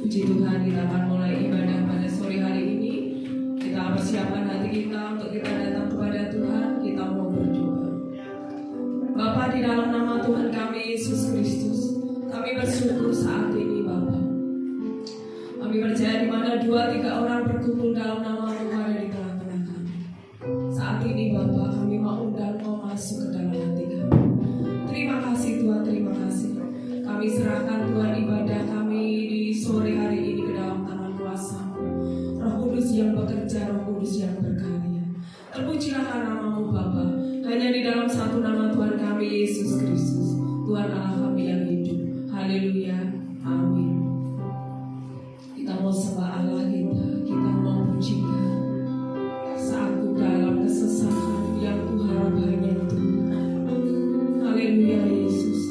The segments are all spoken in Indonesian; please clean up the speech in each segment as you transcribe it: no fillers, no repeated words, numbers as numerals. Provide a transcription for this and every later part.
Puji Tuhan, kita akan mulai ibadah pada sore hari ini. Kita persiapkan hati kita untuk kita datang kepada Tuhan. Kita mau berdoa. Bapa, di dalam nama Tuhan kami Yesus Kristus, kami bersyukur saat ini Bapa. Kami percaya di mana 2-3 orang berkumpul dalam nama Tuhan ada di tengah-tengah kami. Saat ini Bapa, kami mau undang Kau masuk ke dalam hati kami. Terima kasih Tuhan, terima kasih. Kami serahkan Tuhan ibadah kami di sore hari ini ke dalam tangan kuasa-Mu. Roh Kudus yang bekerja, Roh Kudus yang berkarya. Terpujilah nama-Mu Bapa. Hanya di dalam satu nama Tuhan kami Yesus Kristus, Tuhan Allah kami yang hidup. Haleluya, amin. Kita mau sembah Allah kita mau pujikan saat dalam kesesakan yang Tuhan hanya Tuhan. Haleluya Yesus.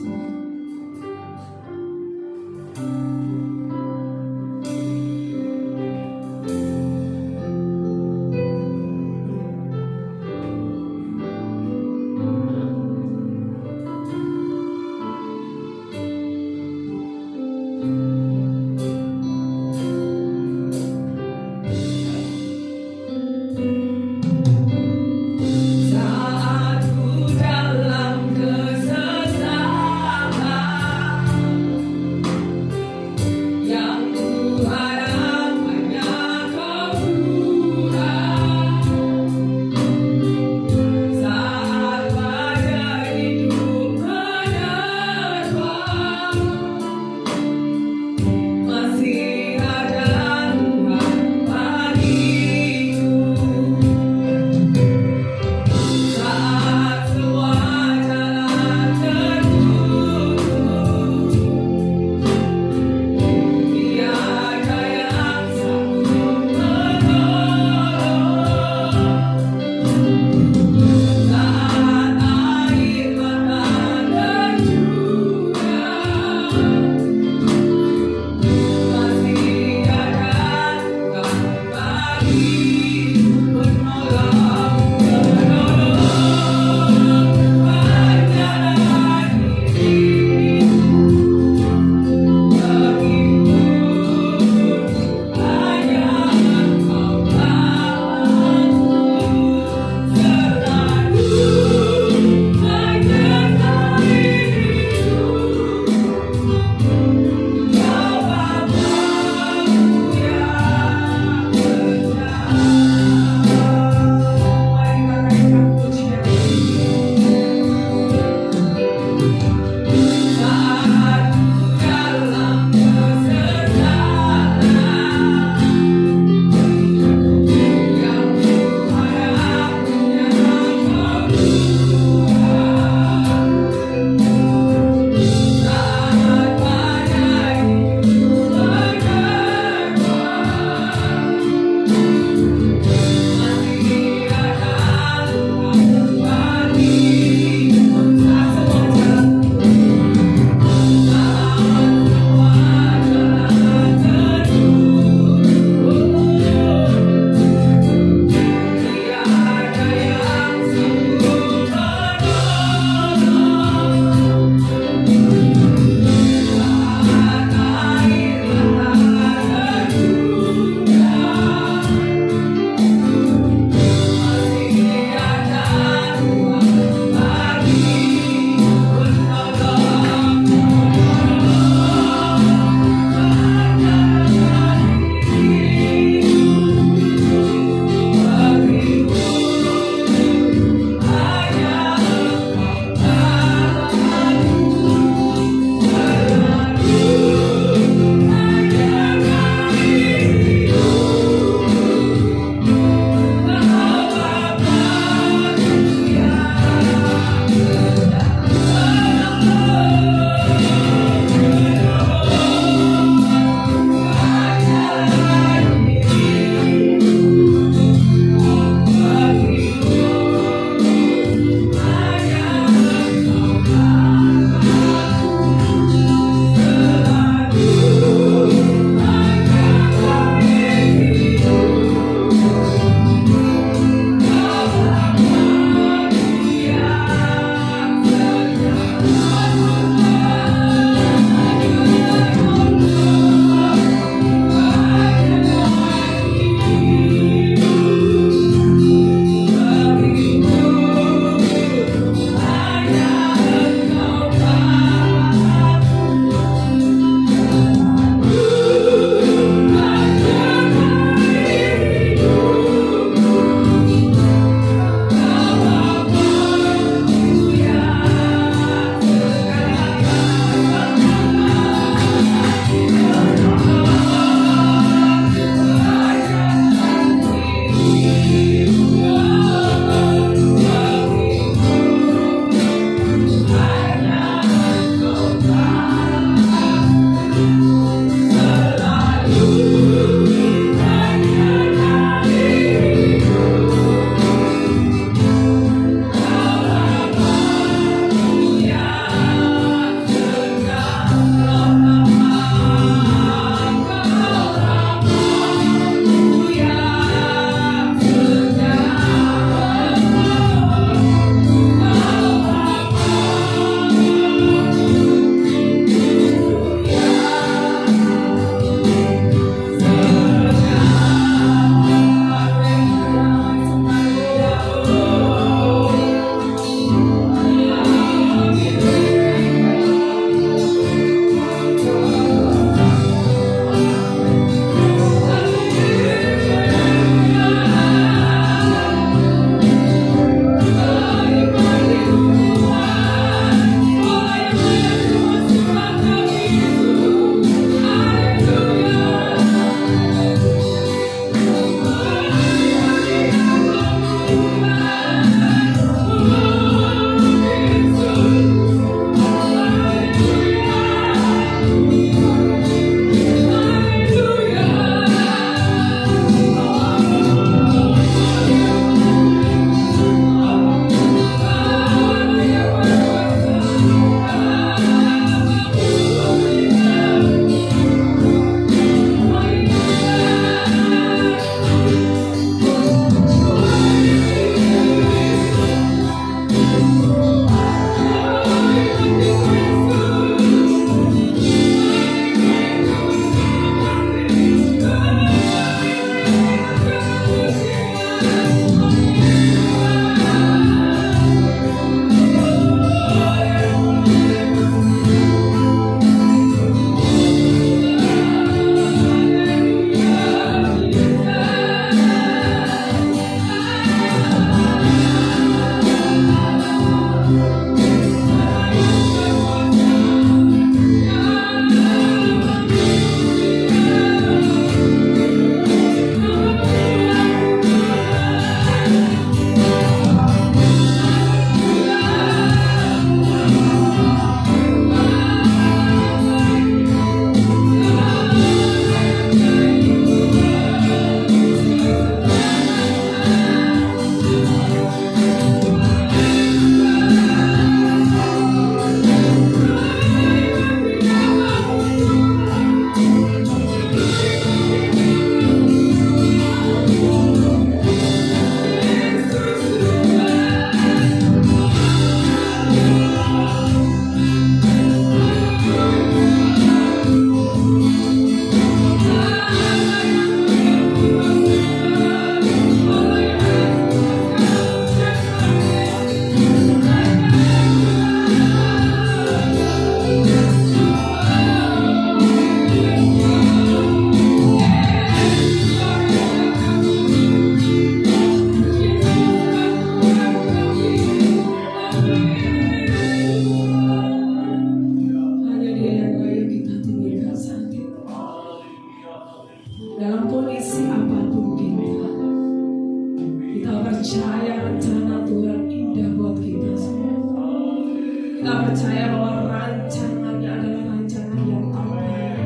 Kita percaya bahwa rancangannya adalah rancangan yang terbaik.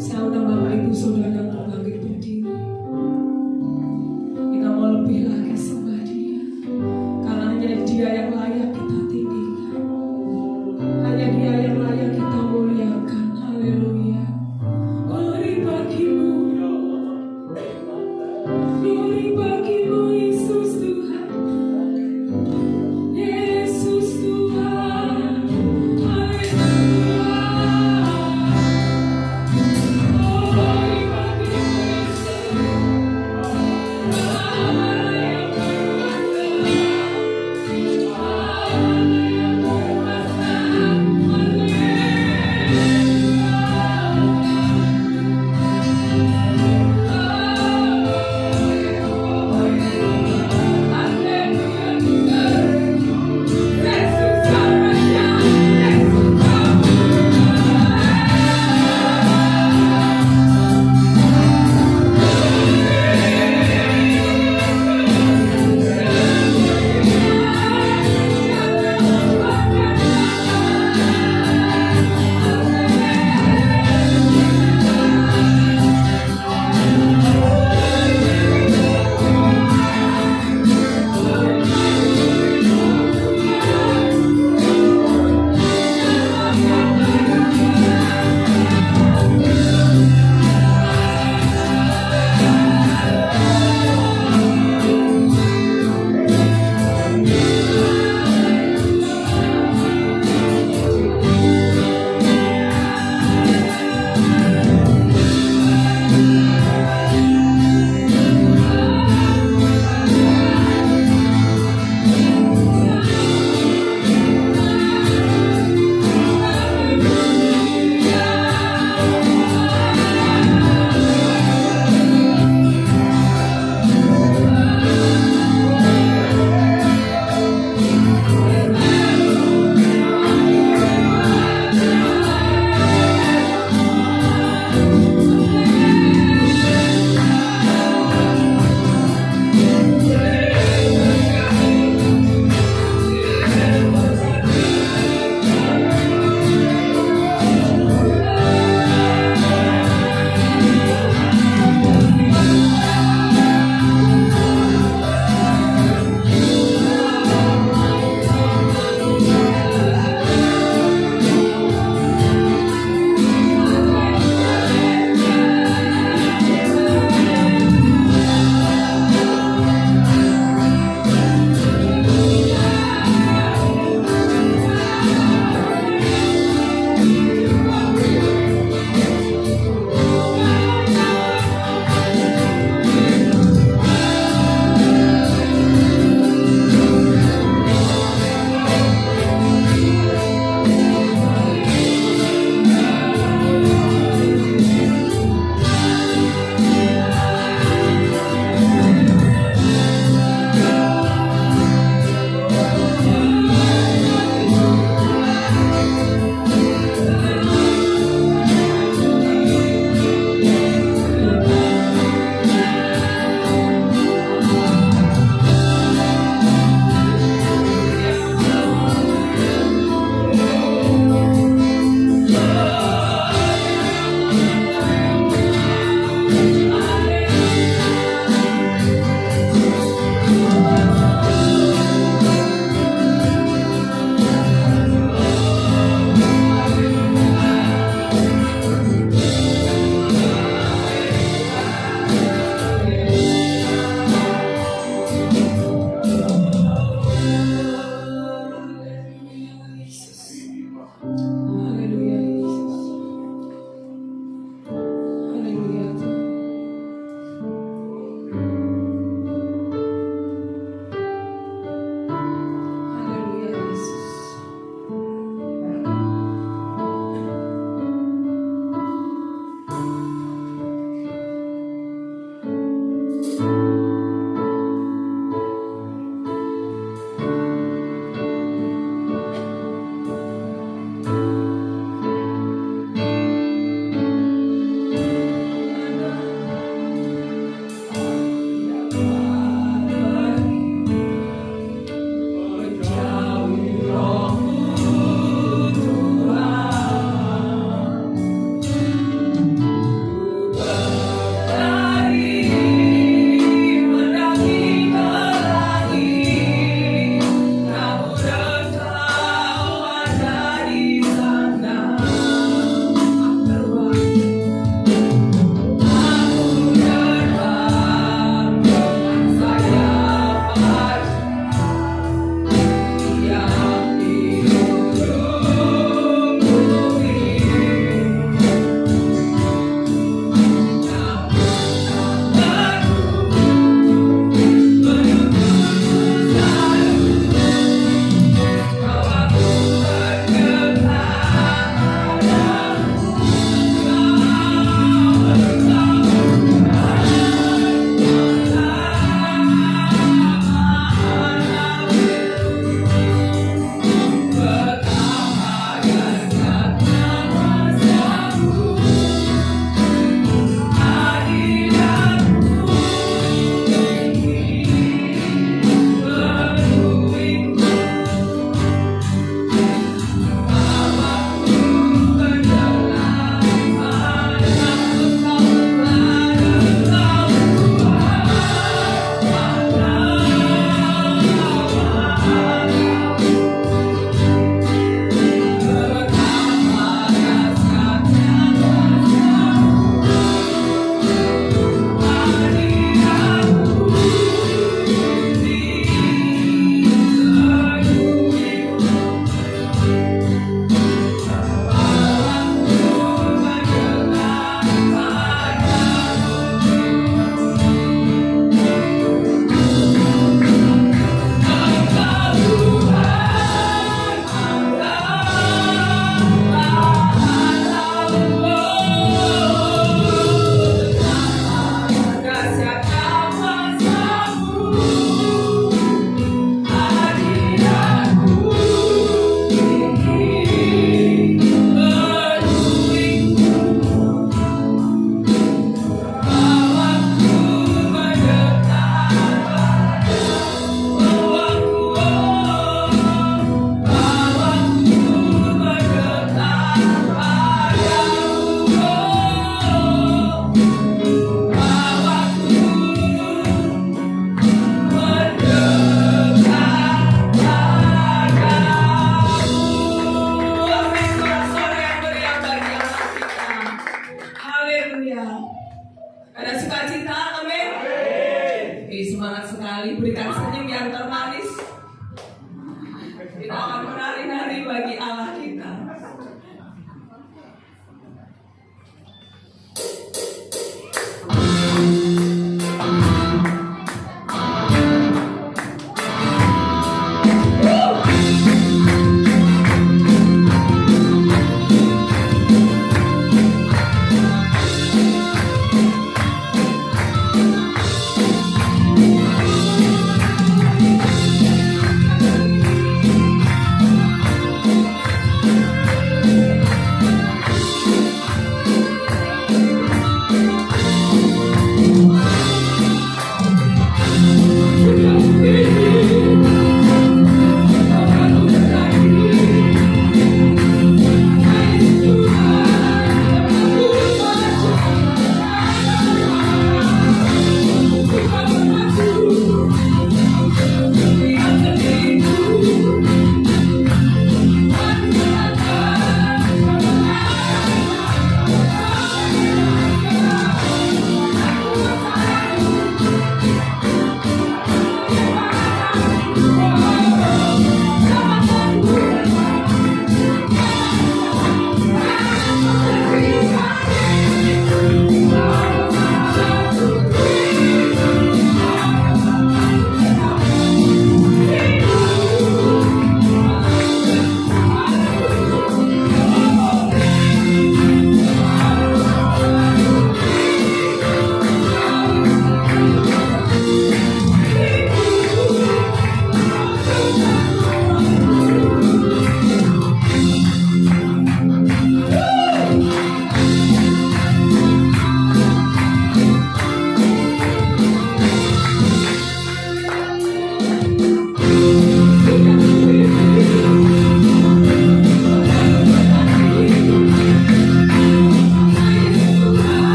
Saya undang Bapak Ibu Saudara untuk bangkit berdiri. Kita mau lebih lagi sembah Dia, karena hanya Dia yang layak kita tinggikan, hanya Dia yang layak kita muliakan. Haleluya. Glory bagimu, glory bagimu Yesus Tuhan, Yesus Tuhan.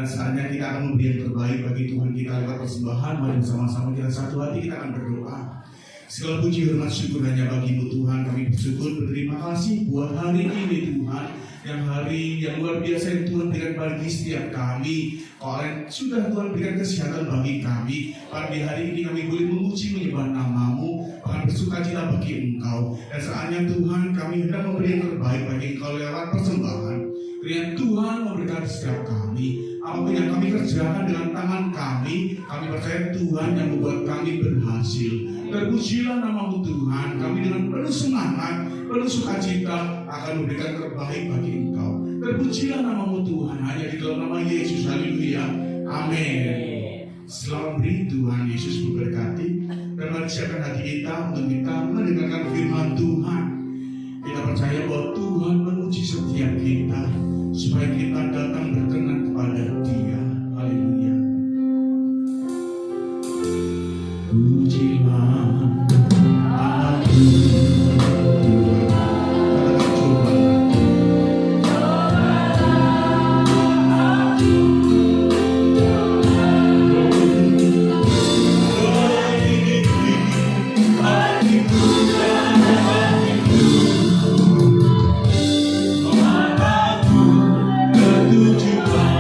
Dan saatnya kita akan memberi yang terbaik bagi Tuhan kita lewat persembahan. Mari bersama-sama kita satu hati, kita akan berdoa. Segala puji hormat syukur hanya bagi-Mu Tuhan. Kami bersyukur, berterima kasih buat hari ini Tuhan, yang hari yang luar biasa yang Tuhan berikan bagi setiap kami. Oleh sudah Tuhan berikan kesehatan bagi kami. Pada hari ini kami boleh memuji menyembah nama-Mu, bahkan bersukacita bagi Engkau. Dan saatnya Tuhan kami hendak memberi yang terbaik bagi Engkau lewat persembahan. Kiranya Tuhan memberkati setiap kami. Apapun yang kami kerjakan dengan tangan kami percaya Tuhan yang membuat kami berhasil. Terpujilah nama-Mu Tuhan. Kami dengan penuh semangat, penuh sukacita akan memberikan terbaik bagi Engkau. Terpujilah nama-Mu Tuhan. Hanya di dalam nama Yesus. Haleluya. Amin. Selamat beri Tuhan Yesus memberkati. Dan mari siapkan hati kita untuk kita mendengarkan firman Tuhan. Kita percaya bahwa Tuhan menguji setiap kita supaya kita datang berkenan kepada Dia. Haleluya. Pujilah aku Tuhan. Katakan coba. Tujuan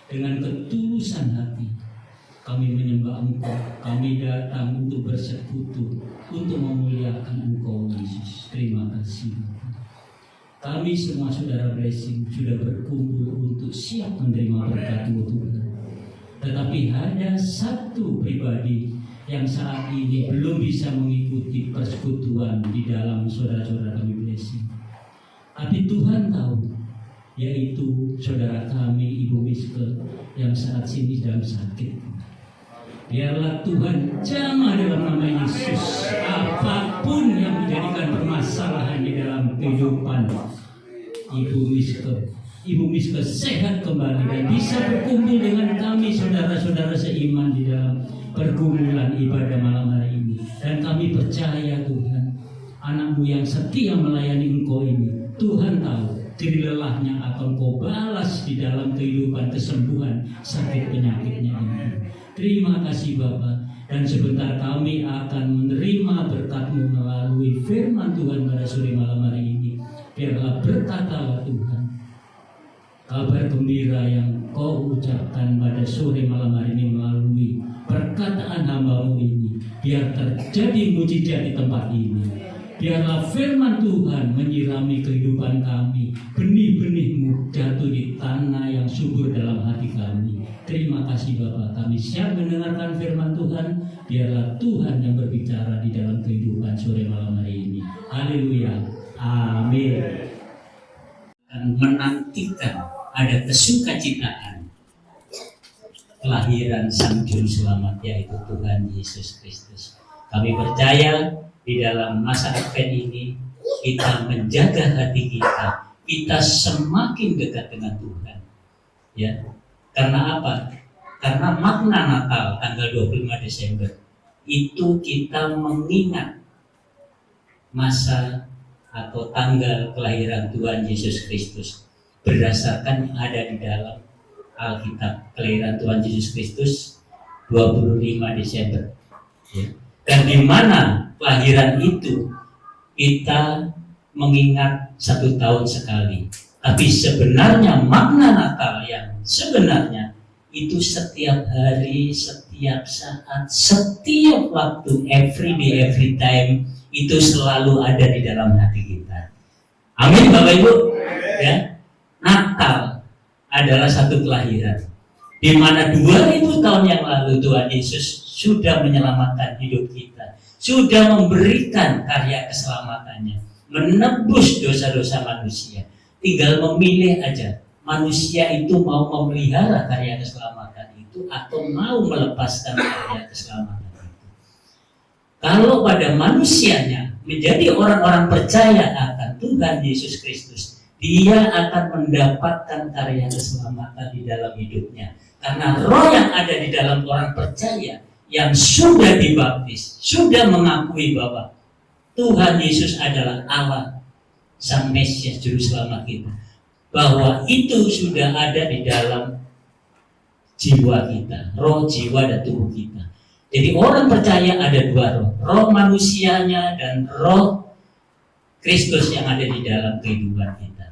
dengan ketulusan hati kami menyembah Engkau. Kami datang untuk bersekutu, untuk memuliakan Engkau Yesus. Terima kasih. Kami semua saudara blessing sudah berkumpul untuk siap menerima berkat-Mu Tuhan. Tetapi ada satu pribadi yang saat ini belum bisa mengikuti persekutuan di dalam saudara-saudara kami blessing. Tapi Tuhan tahu, yaitu saudara kami Ibu Miske yang saat ini dalam sakit. Biarlah Tuhan jamah dalam nama Yesus apapun yang menjadikan permasalahan di dalam kehidupan Ibu Miske. Ibu Miske sehat kembali dan bisa berkumpul dengan kami saudara-saudara seiman di dalam pergumulan ibadah malam hari ini. Dan kami percaya Tuhan, anak-Mu yang setia melayani Engkau ini, Tuhan tahu jerih lelahnya akan Kau balas di dalam kehidupan kesembuhan sakit penyakitnya ini. Terima kasih Bapa. Dan sebentar kami akan menerima berkat-Mu melalui firman Tuhan pada sore malam hari ini. Biarlah berkatalah Tuhan kabar gembira yang Kau ucapkan pada sore malam hari ini melalui perkataan hamba-Mu ini. Biar terjadi mujizat di tempat ini. Biarlah firman Tuhan menyirami kehidupan kami. Benih-benih-Mu jatuh di tanah yang subur dalam hati kami. Terima kasih Bapa, kami siap mendengarkan firman Tuhan. Biarlah Tuhan yang berbicara di dalam kehidupan sore malam hari ini. Haleluya, amin. Dan menantikan ada kesukacitaan kelahiran Sang Juru Selamat, yaitu Tuhan Yesus Kristus. Kami percaya di dalam masa Advent ini kita menjaga hati kita, kita semakin dekat dengan Tuhan. Ya. Karena apa? Karena makna Natal tanggal 25 Desember itu kita mengingat masa atau tanggal kelahiran Tuhan Yesus Kristus berdasarkan yang ada di dalam Alkitab. Kelahiran Tuhan Yesus Kristus 25 Desember. Ya. Dan di mana kelahiran itu kita mengingat 1 tahun sekali. Tapi sebenarnya makna Natal yang sebenarnya itu setiap hari, setiap saat, setiap waktu, every day, every time, itu selalu ada di dalam hati kita. Amin Bapak Ibu. Ya, Natal adalah satu kelahiran di mana 2000 tahun yang lalu Tuhan Yesus sudah menyelamatkan hidup kita, sudah memberikan karya keselamatannya, menebus dosa-dosa manusia. Tinggal memilih aja, manusia itu mau memelihara karya keselamatan itu atau mau melepaskan karya keselamatan itu. Kalau pada manusianya menjadi orang-orang percaya akan Tuhan Yesus Kristus, dia akan mendapatkan karya keselamatan di dalam hidupnya. Karena roh yang ada di dalam orang percaya yang sudah dibaptis, sudah mengakui bahwa Tuhan Yesus adalah Allah, Sang Mesias Juru Selamat kita, bahwa itu sudah ada di dalam jiwa kita, roh, jiwa, dan tubuh kita. Jadi orang percaya ada dua roh, roh manusianya dan roh Kristus yang ada di dalam kehidupan kita.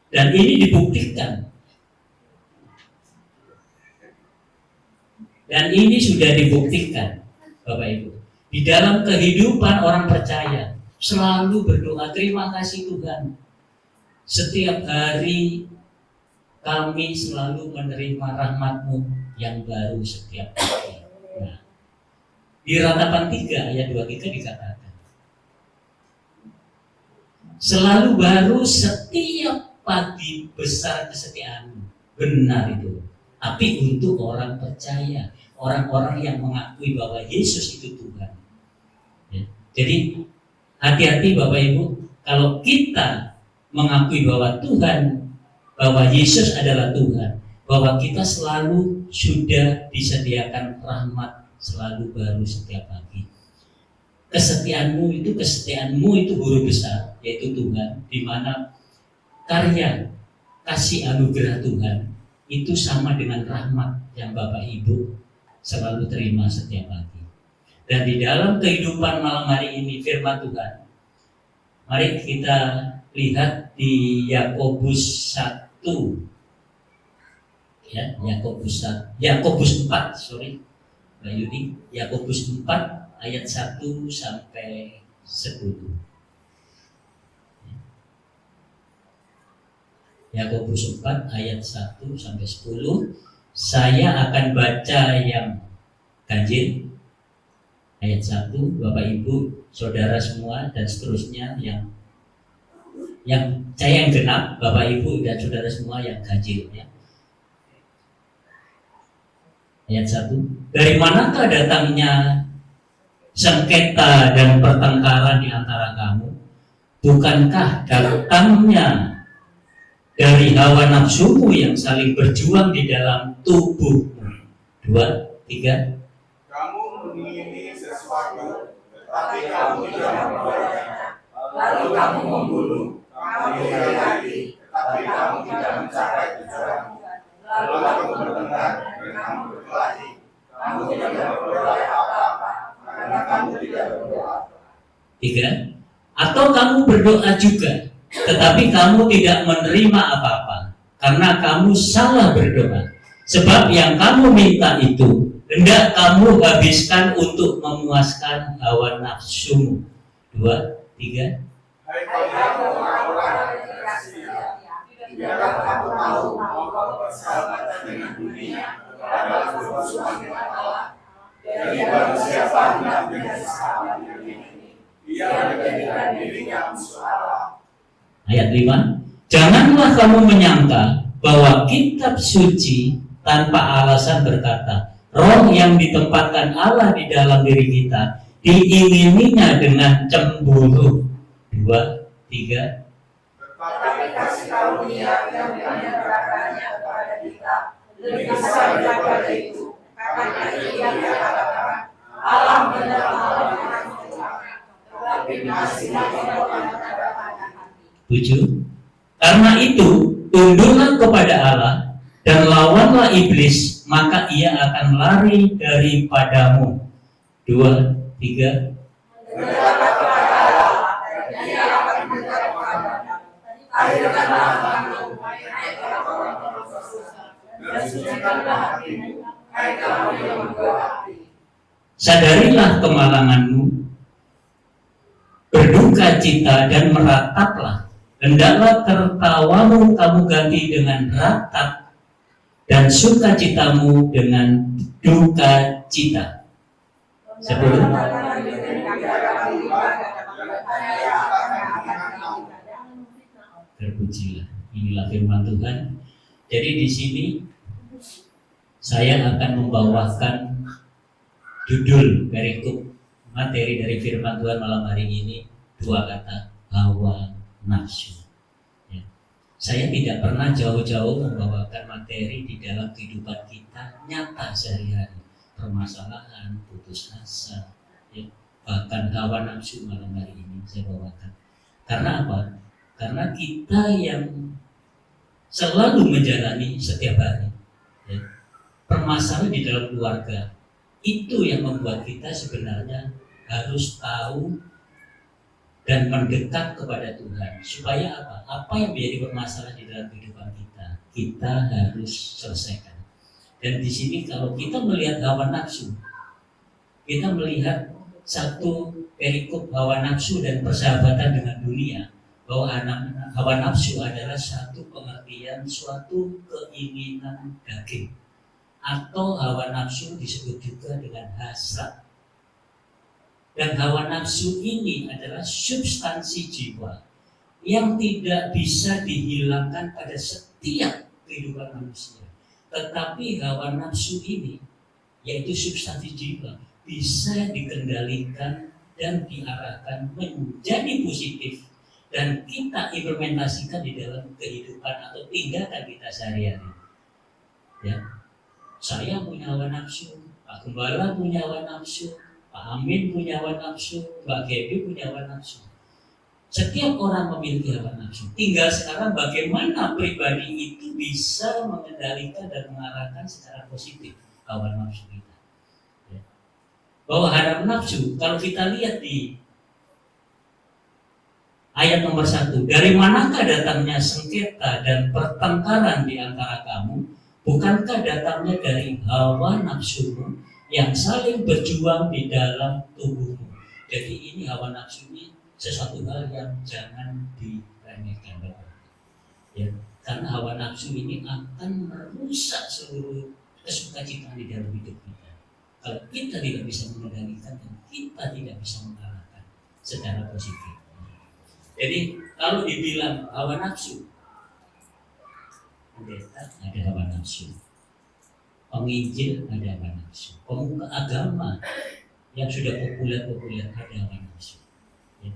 Dan ini dibuktikan. Dan ini sudah dibuktikan, Bapak Ibu. Di dalam kehidupan orang percaya, selalu berdoa, terima kasih Tuhan. Setiap hari kami selalu menerima rahmat-Mu yang baru setiap hari. Nah, di Ratapan 3 ayat 23 dikatakan, selalu baru setiap pagi besar kesetiaan-Mu. Benar itu. Tapi untuk orang percaya, orang-orang yang mengakui bahwa Yesus itu Tuhan. Ya. Jadi hati-hati Bapak Ibu, kalau kita mengakui bahwa Tuhan, bahwa Yesus adalah Tuhan, bahwa kita selalu sudah disediakan rahmat selalu baru setiap pagi. Kesetiaanmu itu huruf besar, yaitu Tuhan, di mana karya kasih anugerah Tuhan itu sama dengan rahmat yang Bapak Ibu selalu terima setiap pagi. Dan di dalam kehidupan malam hari ini firman Tuhan, mari kita lihat di Yakobus 1 Ya, Yakobus 4, sorry Mbak Yuni, Yakobus 4 ayat 1 sampai 10. Yakobus 4 ayat 1 sampai 10. Saya akan baca yang ganjil ayat 1, Bapak Ibu, Saudara semua dan seterusnya yang saya yang genap, Bapak Ibu dan Saudara semua yang ganjil ya. Ayat 1. Dari manakah datangnya sengketa dan pertengkaran di antara kamu? Bukankah datangnya dari hawa nafsumu yang saling berjuang di dalam tubuhmu? 2, 3. Kamu mengingini sesuatu, tetapi kamu tidak memperolehnya. Lalu kamu membunuh, kamu iri hati, tetapi kamu tidak mencapai tujuanmu. Lalu kamu bertengkar dan kamu berkelahi. Kamu tidak memperoleh apa-apa, karena kamu tidak berdoa. 3. Atau kamu berdoa juga, tetapi kamu tidak menerima apa-apa, karena kamu salah berdoa. Sebab yang kamu minta itu hendak kamu habiskan untuk memuaskan hawa nafsumu. 2, 3. Hai kamu orang-orang yang tersedia, biarlah kamu tahu bahwa persahabatan dengan dunia adalah musuhan dengan Allah. Jadi barang siapa hendak dengan sahabat ini, ia menjadikan dirinya musuh Allah. Ayat 5. Janganlah kamu menyangka bahwa kitab suci tanpa alasan berkata, roh yang ditempatkan Allah di dalam diri kita diingininya dengan cemburu. 2, 3. Tetapi kasih karunia yang dianugerahkannya kepada kita lebih besar daripada itu, karena ia katakan Allah benar Allah yang menciptakan, tetapi kasihnya kepada hati. 7. Karena itu tunduklah kepada Allah dan lawanlah iblis, maka ia akan lari daripadamu. 2, 3. Mendekatlah kepada Allah, dan ia akan mendekat kepadamu. Akhirkanlah langkahmu, hai orang-orang berdosa, dan sucikanlah hatimu, hai kamu yang berhati. Sadarilah kemalanganmu, berduka cita dan merataplah. Hendaklah tertawamu kamu ganti dengan ratap dan sukacitamu dengan duka cita. 10. Terpujilah, inilah firman Tuhan. Jadi di sini saya akan membawakan judul perikop materi dari firman Tuhan malam hari ini, 2 kata, hawa nafsu. Ya. Saya tidak pernah jauh-jauh membawakan materi di dalam kehidupan kita nyata sehari-hari, permasalahan, putus asa, ya. Bahkan hawa nafsu malam hari ini saya bawakan. Karena apa? Karena kita yang selalu menjalani setiap hari, ya, permasalahan di dalam keluarga, itu yang membuat kita sebenarnya harus tahu dan mendekat kepada Tuhan. Supaya apa? Apa yang menjadi permasalahan di dalam kehidupan kita harus selesaikan. Dan di sini kalau kita melihat hawa nafsu, kita melihat satu perikop hawa nafsu dan persahabatan dengan dunia, bahwa hawa nafsu adalah satu pengertian suatu keinginan daging, atau hawa nafsu disebut juga dengan hasrat. Dan hawa nafsu ini adalah substansi jiwa yang tidak bisa dihilangkan pada setiap kehidupan manusia. Tetapi hawa nafsu ini, yaitu substansi jiwa, bisa dikendalikan dan diarahkan menjadi positif, dan kita implementasikan di dalam kehidupan atau tindakan kita sehari-hari. Ya, saya punya hawa nafsu, Pak Gembala punya hawa nafsu, Pak Amin punya hawa nafsu, Mbak Gaby punya hawa nafsu. Setiap orang memiliki hawa nafsu. Tinggal sekarang bagaimana pribadi itu bisa mengendalikan dan mengarahkan secara positif hawa nafsu kita. Ya. Bahwa hawa nafsu, kalau kita lihat di ayat nomor 1, dari manakah datangnya sengketa dan pertengkaran di antara kamu? Bukankah datangnya dari hawa nafsumu yang saling berjuang di dalam tubuhmu? Jadi ini hawa nafsu ini sesuatu hal yang jangan diremehkan, Bapak. Ya, karena hawa nafsu ini akan merusak seluruh kesukacitaan di dalam hidup kita. Kalau kita tidak bisa mengendalikan dan kita tidak bisa mengalahkan secara positif. Jadi kalau dibilang hawa nafsu, ada hawa nafsu. Penginjil ada hawa nafsu. Pemuka agama yang sudah populer ada hawa nafsu. Ya.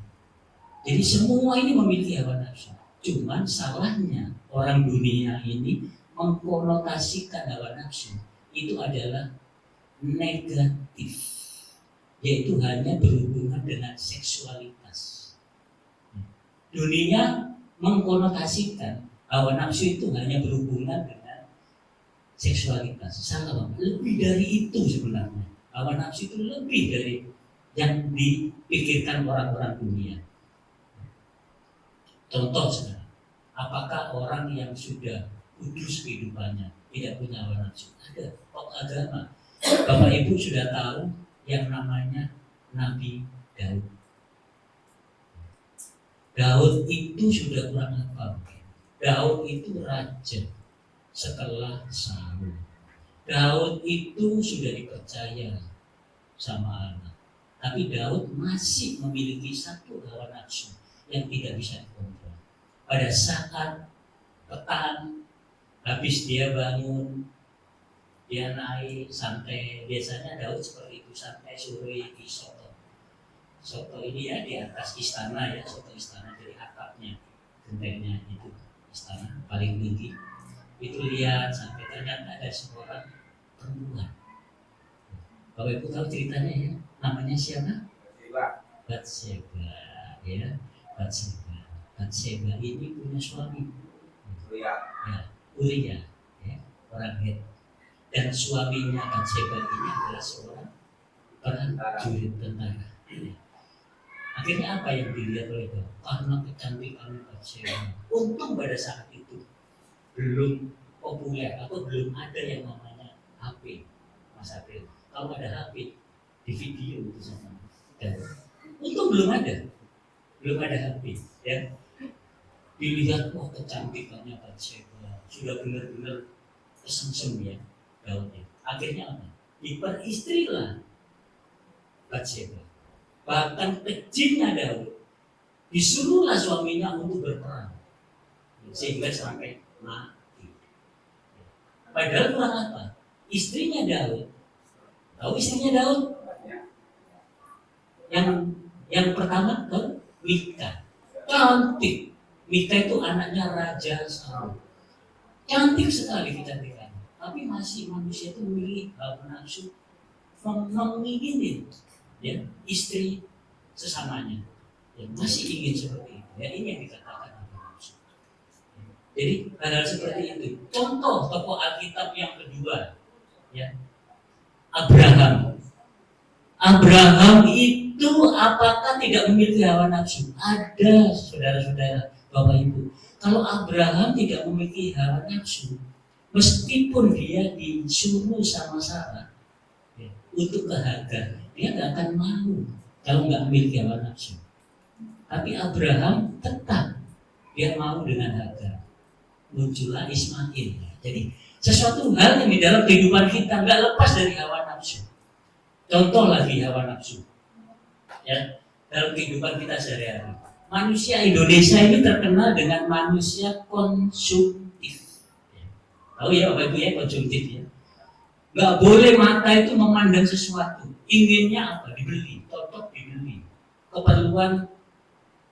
Jadi semua ini memiliki hawa nafsu. Cuman salahnya orang dunia ini mengkonotasikan hawa nafsu itu adalah negatif, yaitu hanya berhubungan dengan seksualitas. Dunia mengkonotasikan hawa nafsu itu hanya berhubungan dengan seksualitas. Salah, lebih dari itu sebenarnya. Hawa nafsu itu lebih dari yang dipikirkan orang-orang dunia. Contoh sekarang, apakah orang yang sudah kudus kehidupannya tidak punya hawa nafsu? Ada. Tokoh agama, Bapak Ibu sudah tahu yang namanya Nabi Daud. Daud itu sudah kurang apa? Daud itu raja setelah Saul. Daud itu sudah dipercaya sama Allah. Tapi Daud masih memiliki satu hawa nafsu yang tidak bisa dikontrol. Pada saat petang, habis dia bangun, dia naik santai. Biasanya Daud seperti itu, santai sore di soto. Soto ini ya di atas istana ya, soto istana dari atapnya, gentengnya itu istana paling tinggi. Itu lihat sampai ternyata ada seorang perempuan. Bapak Ibu tahu ceritanya ya, namanya siapa? Batseba, ya, Batseba. Batseba ini punya suami, ya, Uria, ya, orang Het. Dan suaminya Batseba ini adalah seorang prajurit tentara. Akhirnya apa yang dilihat oleh Daud? Karena kecantikan Batseba. Untung pada saat itu belum populer atau belum ada yang namanya HP, Mas April. Kalau ada HP di video itu sama. Untung belum ada HP, ya. Dilihat, wah kecantikannya Batseba, sudah benar-benar kesengsem ya Daud. Akhirnya apa? Diperistrilah Batseba. Bahkan kecilnya Daud disuruhlah suaminya untuk berperang sehingga sampai mati. Padahal kurang apa? Istrinya Daud, tahu istrinya Daud? Yang pertama tahu? Mika, cantik. Mika itu anaknya Raja Saul, cantik sekali kecantikannya. Tapi masih manusia itu memiliki hawa nafsu menginginin ya istri sesamanya, ya, masih ingin seperti itu. Ya, ini yang dikatakan hawa nafsu. Jadi hal-hal seperti itu. Contoh tokoh Alkitab yang kedua, ya, Abraham. Abraham itu apakah tidak memiliki hawa nafsu? Ada, saudara-saudara, Bapak Ibu. Kalau Abraham tidak memiliki hawa nafsu, meskipun dia disuruh sama Sarah ya, untuk ke Hagar, dia nggak akan mau kalau nggak memiliki hawa nafsu. Tapi Abraham tetap dia mau dengan Hagar. Muncullah Ismail. Jadi sesuatu hal yang di dalam kehidupan kita nggak lepas dari hawa nafsu. Contoh lagi hawa nafsu, ya, dalam kehidupan kita sehari-hari. Manusia Indonesia ini terkenal dengan manusia konsumtif. Tahu ya Bapak Ibu ya, konsumtif ya. Nggak boleh mata itu memandang sesuatu. Inginnya apa? Dibeli, totok dibeli, keperluan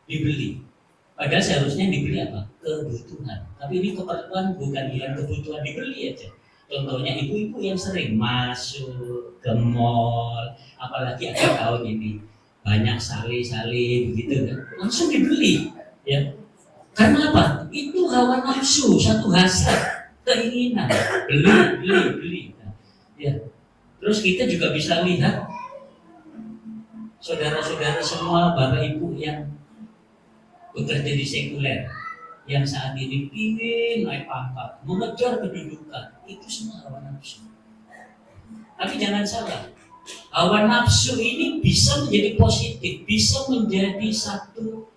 dibeli. Padahal seharusnya dibeli apa? Kebutuhan. Tapi ini keperluan bukan yang kebutuhan, dibeli aja. Contohnya ibu-ibu yang sering masuk ke mall, apalagi akhir tahun ini banyak sale-sale begitu kan, langsung dibeli, ya. Karena apa? Itu hawa nafsu, satu hasrat, keinginan, beli. Ya. Terus kita juga bisa lihat saudara-saudara semua, Bapak Ibu yang bekerja di sekuler, yang saat ini ingin naik pangkat, mengejar kedudukan, itu semua hawa nafsu. Tapi jangan salah, hawa nafsu ini bisa menjadi positif, bisa menjadi satu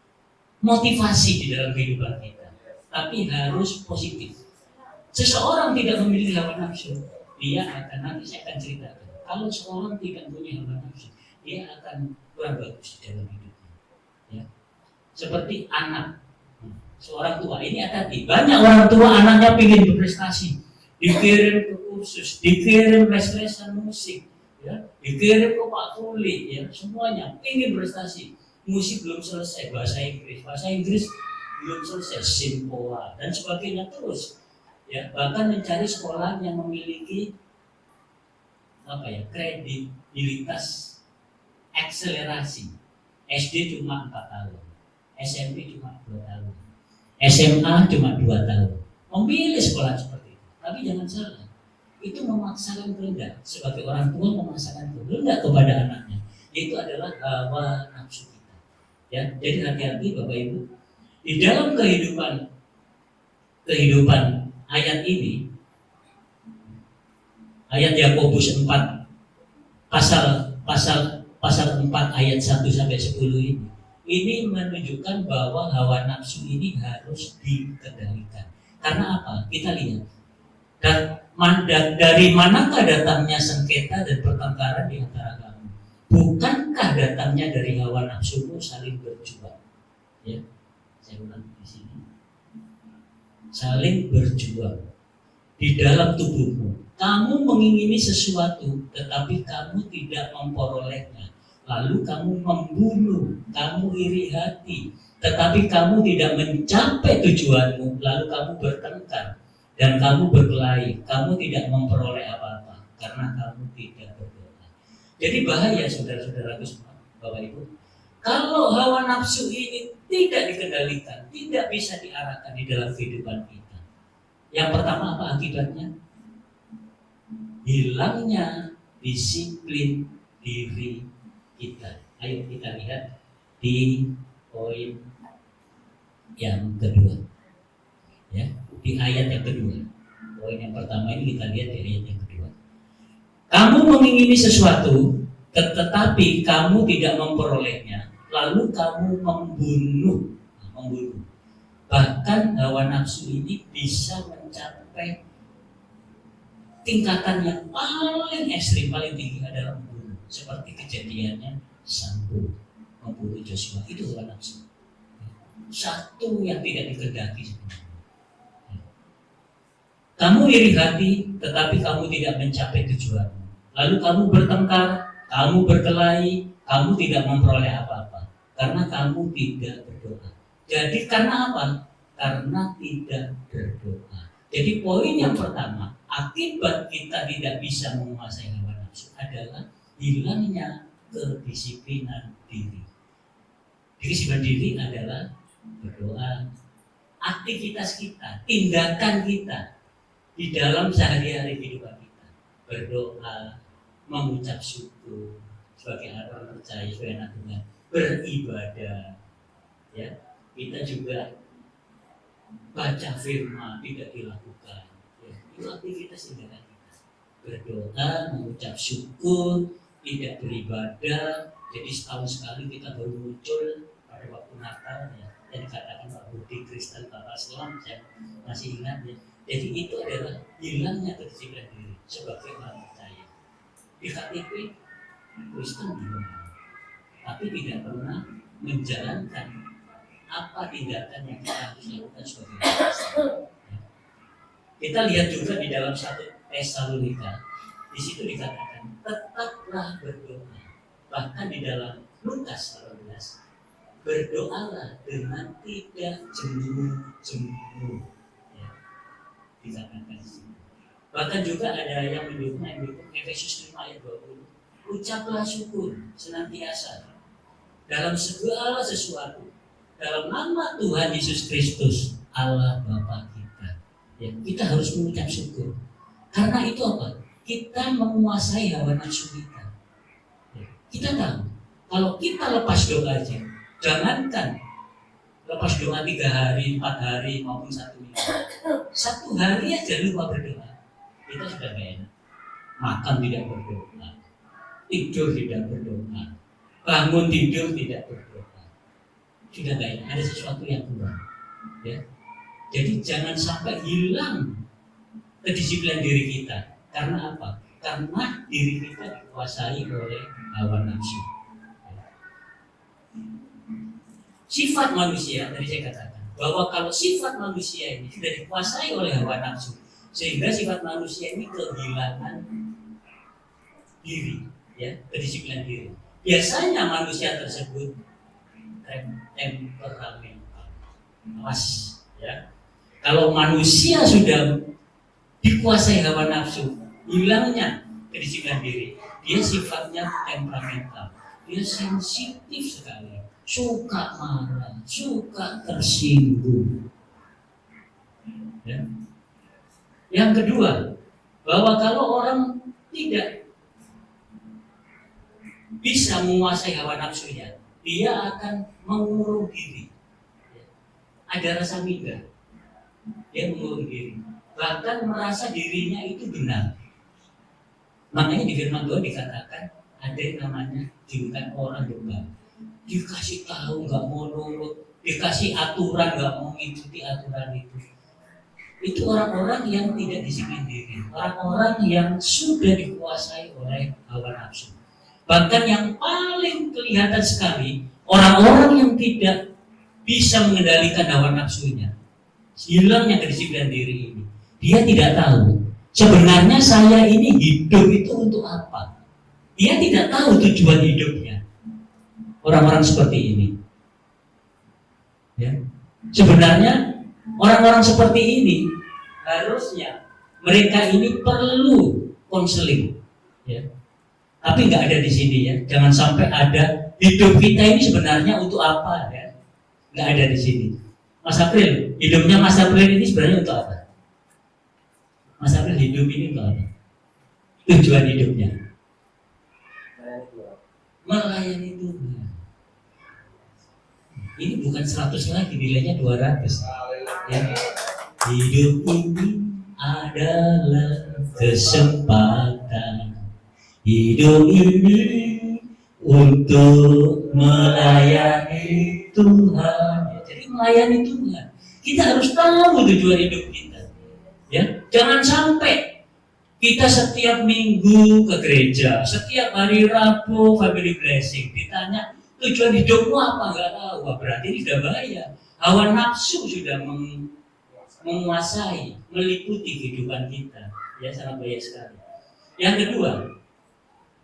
motivasi di dalam kehidupan kita. Tapi harus positif. Seseorang tidak memiliki hawa nafsu, dia akan, nanti saya akan ceritakan, kalau seorang tidak punya hawa nafsu, dia akan kurang bagus di dalam hidupnya. Ya. Seperti anak, seorang tua, ini hati-hati. Banyak orang tua anaknya ingin berprestasi, dikirim ke kursus, dikirim les-lesan musik, ya, dikirim ke Pak Tuli, ya, semuanya ingin prestasi. Musik belum selesai, bahasa Inggris belum selesai, simpoa dan sebagainya terus, ya, bahkan mencari sekolah yang memiliki kredibilitas akselerasi. SD cuma 4 tahun, SMP cuma 2 tahun, SMA cuma 2 tahun. Memilih sekolah seperti itu. Tapi jangan salah, itu memaksakan kehendak. Sebagai orang tua memaksakan kehendak kepada anaknya. Itu adalah hawa nafsu kita. Ya, jadi hati-hati Bapak Ibu. Di dalam kehidupan ayat ini, ayat Yakobus 4 pasal 4 ayat 1 sampai 10 ini menunjukkan bahwa hawa nafsu ini harus dikendalikan. Karena apa? Kita lihat. Dari manakah datangnya sengketa dan pertengkaran di antara kamu? Bukankah datangnya dari hawa nafsumu saling berjuang? Ya, saya ulang di sini. Saling berjuang di dalam tubuhmu. Kamu mengingini sesuatu, tetapi kamu tidak memperolehnya. Lalu kamu membunuh, kamu iri hati, tetapi kamu tidak mencapai tujuanmu. Lalu kamu bertengkar dan kamu berkelahi. Kamu tidak memperoleh apa-apa karena kamu tidak berdoa. Jadi bahaya saudara-saudaraku semua, Bapak Ibu. Kalau hawa nafsu ini tidak dikendalikan, tidak bisa diarahkan di dalam kehidupan kita. Yang pertama apa akibatnya? Hilangnya disiplin diri kita. Ayo kita lihat di poin yang kedua, ya, di ayat yang kedua. Poin yang pertama ini kita lihat di ayat yang kedua. Kamu mengingini sesuatu, tetapi kamu tidak memperolehnya, lalu kamu membunuh. Bahkan hawa nafsu ini bisa mencapai tingkatan yang paling ekstrim, paling tinggi adalah membunuh. Seperti kejadiannya Sambo membunuh Joshua, itu hawa nafsu. Satu yang tidak dikehendaki. Kamu iri hati, tetapi kamu tidak mencapai tujuanmu. Lalu kamu bertengkar, kamu berkelahi, kamu tidak memperoleh apa-apa karena kamu tidak berdoa. Jadi karena apa? Karena tidak berdoa. Jadi poin yang pertama, akibat kita tidak bisa menguasai hawa nafsu adalah hilangnya kedisiplinan diri. Disiplin diri adalah berdoa. Aktivitas kita, tindakan kita di dalam sehari-hari kehidupan kita, berdoa, mengucap syukur sebagai orang percaya, sebagai anak Tuhan, beribadah, ya, kita juga baca firman tidak dilakukan, ya, itu aktivitas tindakan kita, berdoa, mengucap syukur, tidak beribadah. Jadi setahun sekali kita baru muncul pada waktu Natal, ya, yang dikatakan Pak Budi Kristen Bapak Selam, saya masih ingat, ya. Jadi itu adalah hilangnya kedisiplinan diri sebagai orang percaya. Di KTP Kristen juga, tapi tidak pernah menjalankan apa tindakan yang kita harus lakukan sebagai Kristen. Kita lihat juga di dalam 1 Tesalonika, di situ dikatakan tetaplah berdoa. Bahkan di dalam Lukas 18, berdoalah dengan tidak jemu-jemu. Ya, dikatakan di sini. Bahkan juga ada yang mendukung Efesus 5 ayat 20. Ucaplah syukur senantiasa dalam segala sesuatu dalam nama Tuhan Yesus Kristus Allah Bapa kita. Ya, kita harus mengucap syukur. Karena itu apa? Kita menguasai hawa nafsu kita. Ya, kita tahu kalau kita lepas doa aja, jangankan lepas doa 3 hari, 4 hari maupun 1 minggu. 1 hari aja lupa berdoa, kita sudah gak enak. Makan tidak berdoa, tidur tidak berdoa, bangun tidur tidak berdoa, sudah gak enak. Ada sesuatu yang kurang, ya. Jadi jangan sampai hilang kedisiplinan diri kita. Karena apa? Karena diri kita dikuasai oleh hawa nafsu. Sifat manusia, tadi saya katakan bahwa kalau sifat manusia ini sudah dikuasai oleh hawa nafsu, sehingga sifat manusia ini kehilangan diri, ya, kedisiplinan diri. Biasanya manusia tersebut temperamental, awas, ya. Kalau manusia sudah dikuasai hawa nafsu, hilangnya kedisiplinan diri, dia sifatnya temperamental, dia sensitif sekali, suka marah, suka tersinggung. Ya. Yang kedua, bahwa kalau orang tidak bisa menguasai hawa nafsunya, dia akan mengurung diri. Ada rasa minder, dia mengurung diri, bahkan merasa dirinya itu benar. Makanya di firman Tuhan dikatakan ada yang namanya julukan orang domba. Dikasih tahu nggak mau nurut, dikasih aturan nggak mau mengikuti aturan itu. Itu orang-orang yang tidak disiplin diri, orang-orang yang sudah dikuasai oleh hawa nafsu. Bahkan yang paling kelihatan sekali, orang-orang yang tidak bisa mengendalikan hawa nafsunya, hilangnya kedisiplinan diri ini. Dia tidak tahu sebenarnya saya ini hidup itu untuk apa. Dia tidak tahu tujuan hidupnya. Orang-orang seperti ini, ya. Sebenarnya orang-orang seperti ini harusnya mereka ini perlu konseling, ya. Tapi nggak ada di sini, ya. Jangan sampai ada hidup kita ini sebenarnya untuk apa, ya. Nggak ada di sini. Mas April, hidupnya Mas April ini sebenarnya untuk apa? Mas April hidup ini untuk apa? Tujuan hidupnya melayani Tuhan. Ini bukan 100 lagi, nilainya 200. Ya. Hidup ini adalah kesempatan. Hidup ini untuk melayani Tuhan. Jadi melayani Tuhan, kita harus tahu tujuan hidup kita. Ya, jangan sampai kita setiap minggu ke gereja, setiap hari Rabu family blessing, ditanya tujuan hidupmu apa, nggak tahu. Wah, berarti ini sudah bahaya. Hawa nafsu sudah menguasai, meliputi kehidupan kita. Ya, sangat bahaya sekali. Yang kedua,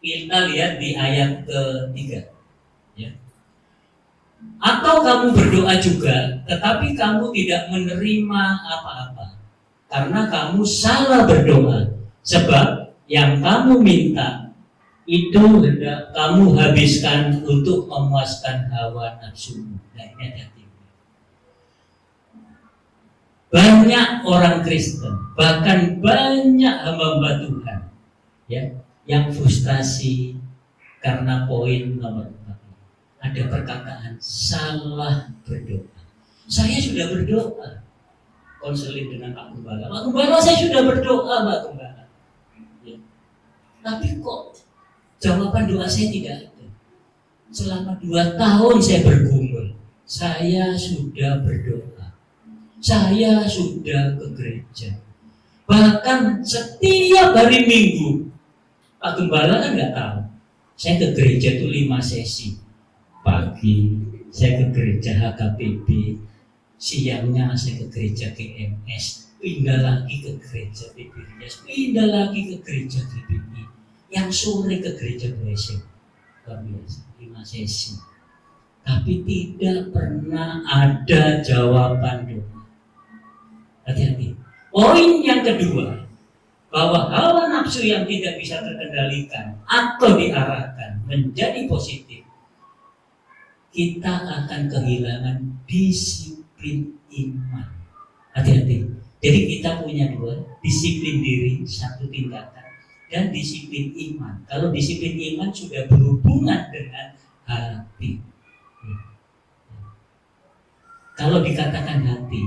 kita lihat di ayat ketiga. Ya. Atau kamu berdoa juga, tetapi kamu tidak menerima apa-apa, karena kamu salah berdoa. Sebab yang kamu minta itu hendak kamu habiskan untuk memuaskan hawa nafsumu. Nah, ini hati-hati. Banyak orang Kristen, bahkan banyak hamba-hamba Tuhan, ya, yang frustasi karena poin nomor 4. Ada perkataan salah berdoa. Saya sudah berdoa, konseling dengan Pak Gembala. Pak Gembala, saya sudah berdoa, Pak Gembala. Ya. Tapi kok jawaban doa saya tidak ada. Selama 2 tahun saya bergumul, saya sudah berdoa, saya sudah ke gereja, bahkan setiap hari Minggu. Pak Gembala kan nggak tahu, saya ke gereja itu 5 sesi. Pagi saya ke gereja HKBP, siangnya saya ke gereja GMS, pindah lagi ke gereja PBRIAS, pindah lagi ke gereja GBI, yang sore ke gereja blessing. Luar biasa, 5 sesi. Tapi tidak pernah ada jawaban doa. Hati-hati. Poin yang kedua, bahwa hawa nafsu yang tidak bisa terkendalikan atau diarahkan menjadi positif, kita akan kehilangan disiplin iman. Hati-hati. Jadi kita punya 2, disiplin diri 1 tindakan, dan disiplin iman. Kalau disiplin iman sudah berhubungan dengan hati. Kalau dikatakan hati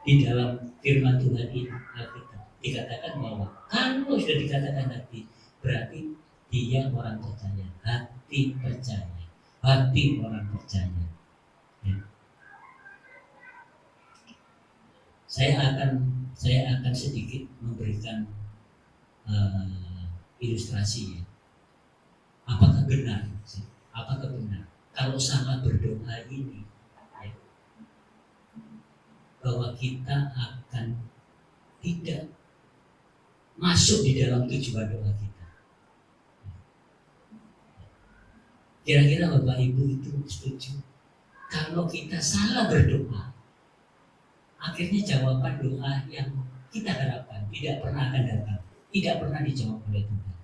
di dalam firman Tuhan ini, Alkitab dikatakan bahwa kalau sudah dikatakan hati, berarti dia orang percaya, hati percaya, hati orang percaya. Ya. Saya akan sedikit memberikan ilustrasi ya. Apakah benar? Apakah benar kalau salah berdoa ini ya, bahwa kita akan tidak masuk di dalam tujuan doa kita? Kira-kira Bapak Ibu itu setuju? Kalau kita salah berdoa, akhirnya jawaban doa yang kita harapkan tidak pernah akan datang, tidak pernah dijawab oleh Tuhan.